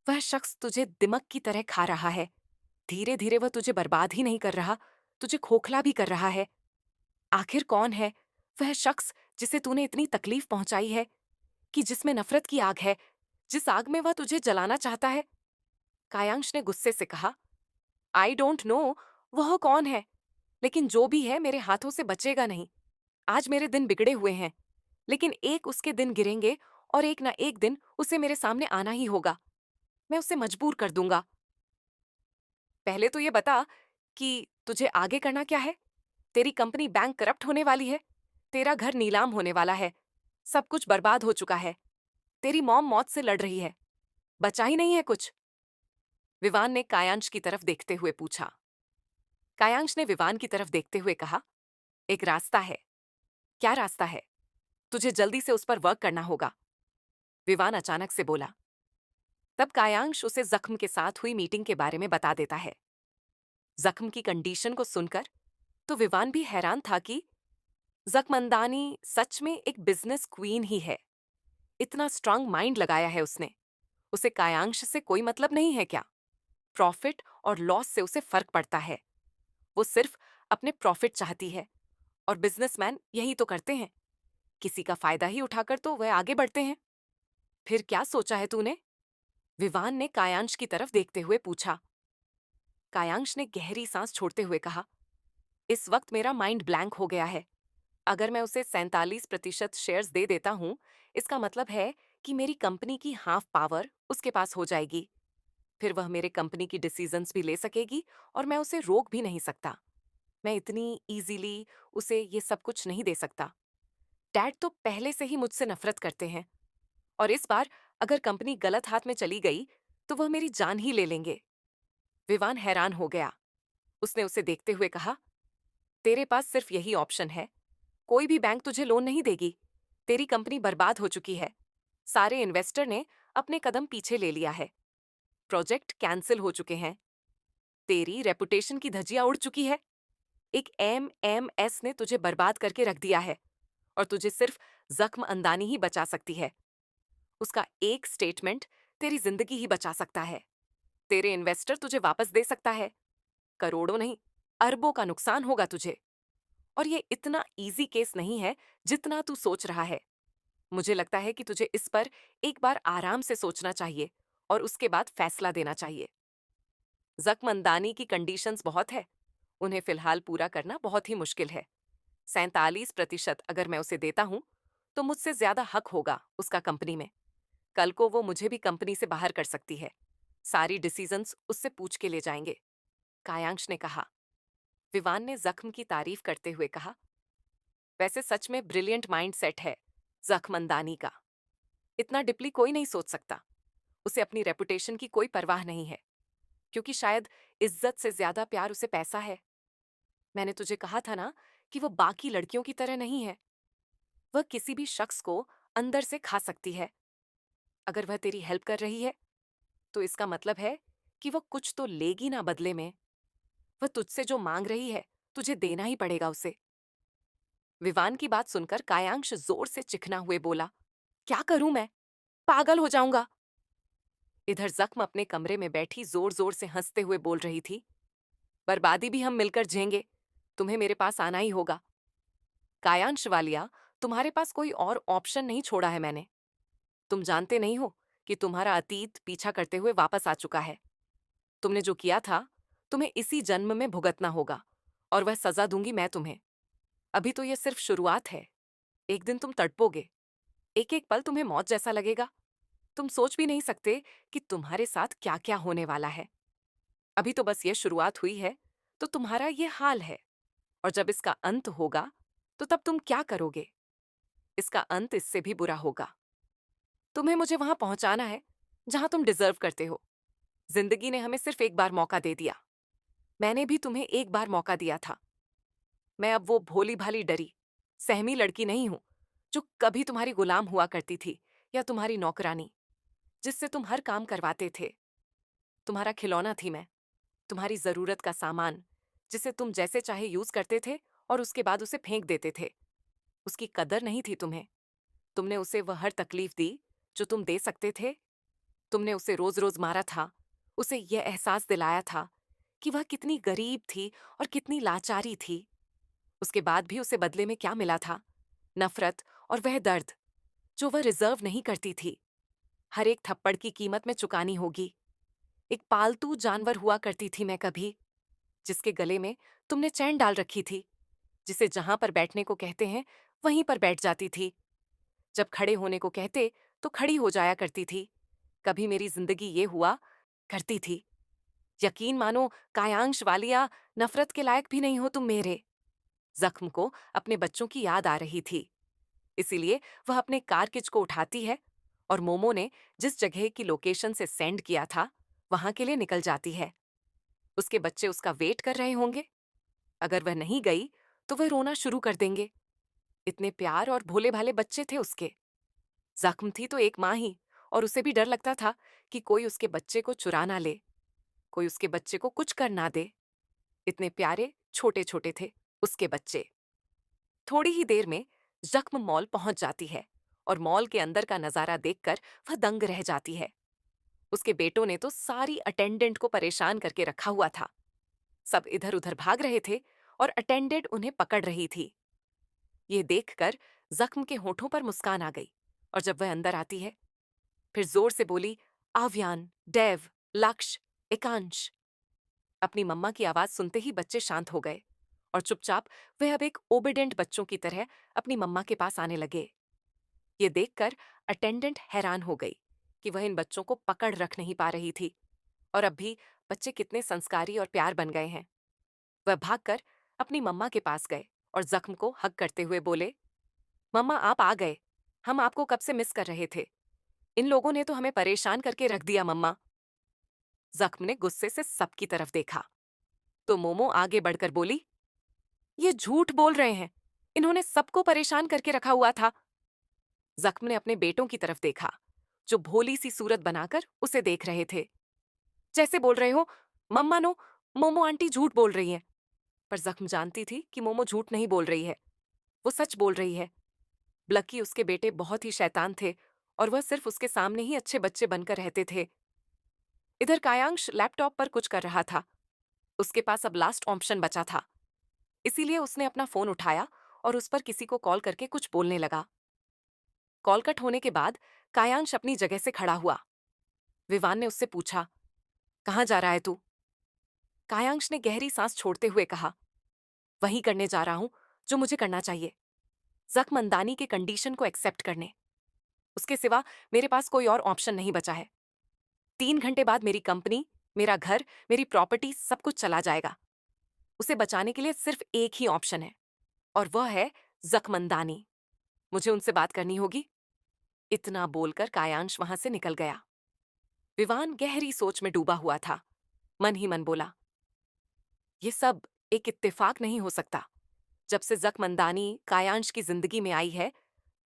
वह शख्स तुझे दिमक की तरह खा रहा है। धीरे धीरे वह तुझे बर्बाद ही नहीं कर रहा, तुझे खोखला भी कर रहा है। आखिर कौन है वह शख्स जिसे तूने इतनी तकलीफ पहुंचाई है, कि जिसमें नफरत की आग है, जिस आग में वह तुझे जलाना चाहता है? कायांश ने गुस्से से कहा, आई डोंट नो वह कौन है, लेकिन जो भी है मेरे हाथों से बचेगा नहीं। आज मेरे दिन बिगड़े हुए हैं, लेकिन एक उसके दिन गिरेंगे और एक ना एक दिन उसे मेरे सामने आना ही होगा। मैं उसे मजबूर कर दूंगा। पहले तो ये बता कि तुझे आगे करना क्या है? तेरी कंपनी बैंक करप्ट होने वाली है, तेरा घर नीलाम होने वाला है, सब कुछ बर्बाद हो चुका है, तेरी मॉम मौत से लड़ रही है, बचा ही नहीं है कुछ। विवान ने कायांश की तरफ देखते हुए पूछा। कायांश ने विवान की तरफ देखते हुए कहा, एक रास्ता है। क्या रास्ता है? तुझे जल्दी से उस पर वर्क करना होगा। विवान अचानक से बोला। तब कायांश उसे जख्म के साथ हुई मीटिंग के बारे में बता देता है। जख्म की कंडीशन को सुनकर तो विवान भी हैरान था कि जख्मंदानी सच में एक बिजनेस क्वीन ही है। इतना स्ट्रांग माइंड लगाया है उसने। उसे कायांश से कोई मतलब नहीं है क्या? प्रॉफिट और लॉस से उसे फर्क पड़ता है। वो सिर्फ अपने प्रॉफिट चाहती है, और बिजनेसमैन यही तो करते हैं। किसी का फायदा ही उठाकर तो वह आगे बढ़ते हैं। फिर क्या सोचा है तूने? विवान ने कायांश की तरफ देखते हुए पूछा। कायांश ने गहरी सांस छोड़ते हुए कहा, इस वक्त मेरा माइंड ब्लैंक हो गया है। अगर मैं उसे 47% शेयर्स दे देता हूं, इसका मतलब है कि मेरी कंपनी की हाफ पावर उसके पास हो जाएगी। फिर वह मेरे कंपनी की डिसीजंस भी ले सकेगी और मैं उसे रोक भी नहीं सकता। मैं इतनी इजीली उसे ये सब कुछ नहीं दे सकता। डैड तो पहले से ही मुझसे नफरत करते हैं, और इस बार अगर कंपनी गलत हाथ में चली गई तो वह मेरी जान ही ले लेंगे। विवान हैरान हो गया। उसने उसे देखते हुए कहा, तेरे पास सिर्फ यही ऑप्शन है। कोई भी बैंक तुझे लोन नहीं देगी। तेरी कंपनी बर्बाद हो चुकी है। सारे इन्वेस्टर ने अपने कदम पीछे ले लिया है। प्रोजेक्ट कैंसिल हो चुके हैं। तेरी रेपुटेशन की धज्जियां उड़ चुकी है। एक एमएमएस ने तुझे बर्बाद करके रख दिया है, और तुझे सिर्फ जख्म अंदानी ही बचा सकती है। उसका एक स्टेटमेंट तेरी जिंदगी ही बचा सकता है। तेरे इन्वेस्टर तुझे वापस दे सकता है। करोड़ों नहीं, अरबों का नुकसान होगा तुझे। और ये इतना इजी केस नहीं है जितना तू सोच रहा है। मुझे लगता है कि तुझे इस पर एक बार आराम से सोचना चाहिए और उसके बाद फैसला देना चाहिए। जख्मंदानी की कंडीशंस बहुत है, उन्हें फिलहाल पूरा करना बहुत ही मुश्किल है। 47% अगर मैं उसे देता हूं तो मुझसे ज्यादा हक होगा उसका कंपनी में। कल को वो मुझे भी कंपनी से बाहर कर सकती है। सारी डिसीजंस उससे पूछ के ले जाएंगे। कायांश ने कहा। विवान ने जख्म की तारीफ करते हुए कहा, वैसे सच में ब्रिलियंट माइंड सेट है जख्मंदानी का। इतना डिपली कोई नहीं सोच सकता। उसे अपनी रेपुटेशन की कोई परवाह नहीं है, क्योंकि शायद इज्जत से ज्यादा प्यार उसे पैसा है। मैंने तुझे कहा था ना कि वो बाकी लड़कियों की तरह नहीं है। वह किसी भी शख्स को अंदर से खा सकती है। अगर वह तेरी हेल्प कर रही है तो इसका मतलब है कि वह कुछ तो लेगी ना बदले में। वह तुझसे जो मांग रही है तुझे देना ही पड़ेगा उसे। विवान की बात सुनकर कायांश जोर से चिखना हुए बोला, क्या करूं मैं? पागल हो जाऊंगा। इधर जख्म अपने कमरे में बैठी जोर जोर से हंसते हुए बोल रही थी, बर्बादी भी हम मिलकर झेंगे, तुम्हें मेरे पास आना ही होगा। कायांश वालिया, तुम्हारे पास कोई और ऑप्शन नहीं छोड़ा है मैंने। तुम जानते नहीं हो कि तुम्हारा अतीत पीछा करते हुए वापस आ चुका है। तुमने जो किया था तुम्हें इसी जन्म में भुगतना होगा, और वह सजा दूंगी मैं तुम्हें। अभी तो यह सिर्फ शुरुआत है। एक दिन तुम तड़पोगे। एक एक पल तुम्हें मौत जैसा लगेगा। तुम सोच भी नहीं सकते कि तुम्हारे साथ क्या क्या होने वाला है। अभी तो बस ये शुरुआत हुई है, तो तुम्हारा ये हाल है। और जब इसका अंत होगा, तो तब तुम क्या करोगे? इसका अंत इससे भी बुरा होगा। तुम्हें मुझे वहां पहुंचाना है, जहां तुम डिजर्व करते हो। जिंदगी ने हमें सिर्फ एक बार मौका दे दिया। मैंने भी तुम्हें एक बार मौका दिया था। मैं अब वो भोली भाली डरी, सहमी लड़की नहीं हूं, जो कभी तुम्हारी गुलाम हुआ करती थी, या तुम्हारी नौकरानी, जिससे तुम हर काम करवाते थे। तुम्हारा खिलौना थी मैं, तुम्हारी जरूरत का सामान, जिसे तुम जैसे चाहे यूज करते थे और उसके बाद उसे फेंक देते थे। उसकी कदर नहीं थी तुम्हें। तुमने उसे वह हर तकलीफ दी जो तुम दे सकते थे। तुमने उसे रोज रोज मारा था, उसे यह एहसास दिलाया था कि वह कितनी गरीब थी और कितनी लाचारी थी। उसके बाद भी उसे बदले में क्या मिला था? नफरत और वह दर्द जो वह रिजर्व नहीं करती थी। हर एक थप्पड़ की कीमत में चुकानी होगी। एक पालतू जानवर हुआ करती थी मैं कभी, जिसके गले में तुमने चैन डाल रखी थी, जिसे जहां पर बैठने को कहते हैं वहीं पर बैठ जाती थी। जब खड़े होने को कहते तो खड़ी हो जाया करती थी। कभी मेरी जिंदगी ये हुआ करती थी। यकीन मानो कायांश वालिया, नफरत के लायक भी नहीं हो तुम मेरे। जख्म को अपने बच्चों की याद आ रही थी, इसीलिए वह अपने कारकिच को उठाती है और मोमो ने जिस जगह की लोकेशन से सेंड किया था वहां के लिए निकल जाती है। उसके बच्चे उसका वेट कर रहे होंगे। अगर वह नहीं गई तो वह रोना शुरू कर देंगे। इतने प्यार और भोले भाले बच्चे थे उसके। जख्म थी तो एक माँ ही, और उसे भी डर लगता था कि कोई उसके बच्चे को चुरा ना ले, कोई उसके बच्चे को कुछ कर ना दे। इतने प्यारे छोटे छोटे थे उसके बच्चे। थोड़ी ही देर में जख्म मॉल पहुंच जाती है और मॉल के अंदर का नजारा देखकर वह दंग रह जाती है। उसके बेटों ने तो सारी अटेंडेंट को परेशान करके रखा हुआ था। सब इधर उधर भाग रहे थे और अटेंडेंट उन्हें पकड़ रही थी। ये देखकर जख्म के होठों पर मुस्कान आ गई, और जब वह अंदर आती है फिर जोर से बोली, आव्यान, देव, लक्ष्य, एकांश। अपनी मम्मा की आवाज सुनते ही बच्चे शांत हो गए और चुपचाप वह अब एक ओबीडेंट बच्चों की तरह अपनी मम्मा के पास आने लगे। ये देखकर अटेंडेंट हैरान हो गई कि वह इन बच्चों को पकड़ रख नहीं पा रही थी, और अब भी बच्चे कितने संस्कारी और प्यार बन गए हैं। वह भागकर अपनी मम्मा के पास गए और जख्म को हग करते हुए बोले, मम्मा आप आ गए। हम आपको कब से मिस कर रहे थे। इन लोगों ने तो हमें परेशान करके रख दिया मम्मा। जख्म ने गुस्से से सबकी तरफ देखा तो मोमो आगे बढ़कर बोली, ये झूठ बोल रहे हैं, इन्होंने सबको परेशान करके रखा हुआ था। जख्म ने अपने बेटों की तरफ देखा, जो भोली सी सूरत बनाकर उसे देख रहे थे। जैसे बोल रहे हो, मम्मा नो, मोमो आंटी झूठ बोल रही है। पर जख्म जानती थी कि मोमो झूठ नहीं बोल रही है, वो सच बोल रही है। ब्लकी उसके बेटे बहुत ही शैतान थे और वह सिर्फ उसके सामने ही अच्छे बच्चे बनकर रहते थे। इधर कायांश लैपटॉप पर कुछ कर रहा था। उसके पास अब लास्ट ऑप्शन बचा था, इसीलिए उसने अपना फोन उठाया और उस पर किसी को कॉल करके कुछ बोलने लगा। कॉल कट होने के बाद कायांश अपनी जगह से खड़ा हुआ। विवान ने उससे पूछा, कहाँ जा रहा है तू? कायांश ने गहरी सांस छोड़ते हुए कहा, वही करने जा रहा हूं जो मुझे करना चाहिए, जख्म अंदानी के कंडीशन को एक्सेप्ट करने। उसके सिवा मेरे पास कोई और ऑप्शन नहीं बचा है। 3 घंटे बाद मेरी कंपनी, मेरा घर, मेरी प्रॉपर्टी सब कुछ चला जाएगा। उसे बचाने के लिए सिर्फ एक ही ऑप्शन है, और वह है जख्मंदानी। मुझे उनसे बात करनी होगी। इतना बोलकर कायांश वहां से निकल गया। विवान गहरी सोच में डूबा हुआ था। मन ही मन बोला, ये सब एक इत्तेफाक नहीं हो सकता। जब से जख्मंदानी कायांश की जिंदगी में आई है,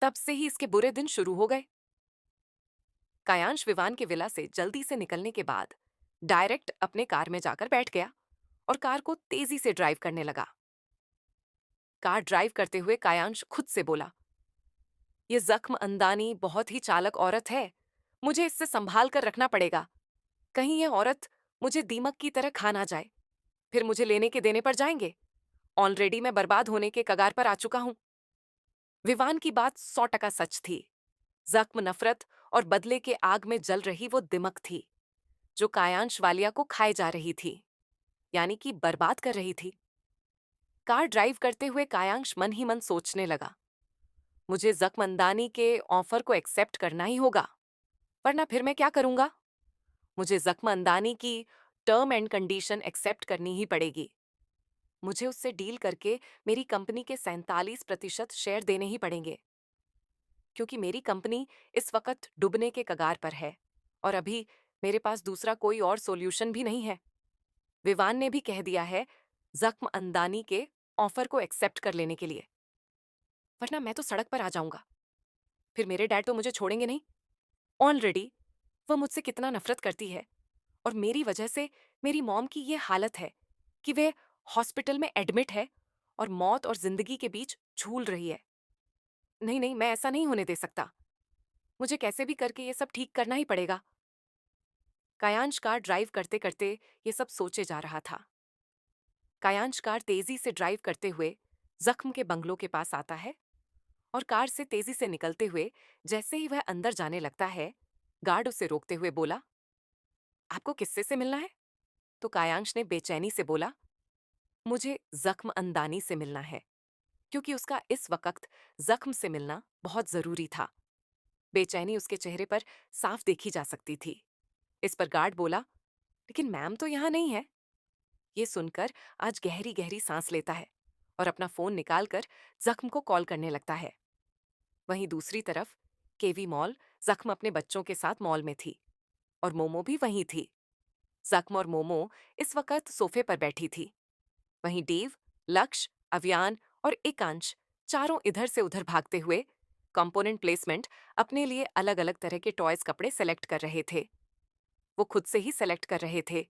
तब से ही इसके बुरे दिन शुरू हो गए। कायांश विवान के विला से जल्दी से निकलने के बाद डायरेक्ट अपने कार में जाकर बैठ गया और कार को तेजी से ड्राइव करने लगा। कार ड्राइव करते हुए कायांश खुद से बोला, ये जख्म अंदानी बहुत ही चालक औरत है। मुझे इससे संभाल कर रखना पड़ेगा। कहीं यह औरत मुझे दीमक की तरह खा ना जाए, फिर मुझे लेने के देने पड़ जाएंगे। ऑलरेडी मैं बर्बाद होने के कगार पर आ चुका हूं। विवान की बात 100% सच थी। जख्म नफरत और बदले के आग में जल रही वो दिमक थी, जो कायांश वालिया को खाए जा रही थी, यानी कि बर्बाद कर रही थी। कार ड्राइव करते हुए कायांश मन ही मन सोचने लगा, मुझे जख्म अंदानी के ऑफर को एक्सेप्ट करना ही होगा, वरना फिर मैं क्या करूंगा। मुझे जख्म अंदानी की टर्म एंड कंडीशन एक्सेप्ट करनी ही पड़ेगी। मुझे उससे डील करके मेरी कंपनी के 47% शेयर देने ही पड़ेंगे, क्योंकि मेरी कंपनी इस वक्त डूबने के कगार पर है और अभी मेरे पास दूसरा कोई और सॉल्यूशन भी नहीं है। विवान ने भी कह दिया है जख्म अंदानी के ऑफर को एक्सेप्ट कर लेने के लिए, वरना मैं तो सड़क पर आ जाऊंगा। फिर मेरे डैड तो मुझे छोड़ेंगे नहीं। ऑलरेडी वो मुझसे कितना नफरत करती है और मेरी वजह से मेरी मॉम की ये हालत है कि वे हॉस्पिटल में एडमिट है और मौत और जिंदगी के बीच झूल रही है। नहीं नहीं, मैं ऐसा नहीं होने दे सकता। मुझे कैसे भी करके ये सब ठीक करना ही पड़ेगा। कायांश कार ड्राइव करते करते ये सब सोचे जा रहा था। कायांश कार तेजी से ड्राइव करते हुए जख्म के बंगलों के पास आता है और कार से तेजी से निकलते हुए जैसे ही वह अंदर जाने लगता है, गार्ड उसे रोकते हुए बोला, आपको किससे से मिलना है? तो कायांश ने बेचैनी से बोला, मुझे जख्म अंदानी से मिलना है, क्योंकि उसका इस वक्त जख्म से मिलना बहुत जरूरी था। बेचैनी उसके चेहरे पर साफ देखी जा सकती थी। इस पर गार्ड बोला, लेकिन मैम तो यहाँ नहीं है। ये सुनकर आज गहरी गहरी सांस लेता है और अपना फोन निकालकर जख्म को कॉल करने लगता है। वहीं दूसरी तरफ केवी मॉल, जख्म अपने बच्चों के साथ मॉल में थी और मोमो भी वहीं थी। जख्म और मोमो इस वक्त सोफे पर बैठी थी। वहीं डेव, लक्ष्य, अवियान और एकांश चारों इधर से उधर भागते हुए कंपोनेंट प्लेसमेंट अपने लिए अलग अलग तरह के टॉयज कपड़े सेलेक्ट कर रहे थे। वो खुद से ही सेलेक्ट कर रहे थे,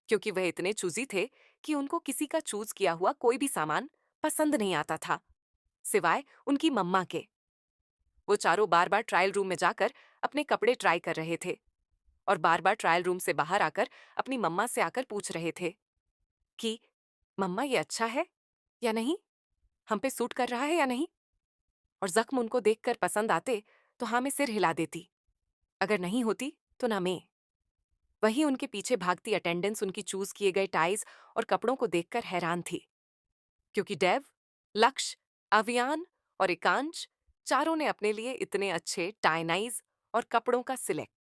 क्योंकि वह इतने चूजी थे कि उनको किसी का चूज किया हुआ कोई भी सामान पसंद नहीं आता था, सिवाय उनकी मम्मा के। वो चारों बार बार ट्रायल रूम में जाकर अपने कपड़े ट्राई कर रहे थे और बार बार ट्रायल रूम से बाहर आकर अपनी मम्मा से आकर पूछ रहे थे कि मम्मा ये अच्छा है या नहीं, हम पे सूट कर रहा है या नहीं। और जख्म उनको देखकर पसंद आते तो हाँ में सिर हिला देती, अगर नहीं होती तो ना मैं। वहीं उनके पीछे भागती अटेंडेंस उनकी चूज किए गए टाइज और कपड़ों को देखकर हैरान थी, क्योंकि डेव, लक्ष्य, अवियान और एकांश चारों ने अपने लिए इतने अच्छे टाइनाइज और कपड़ों का सिलेक्ट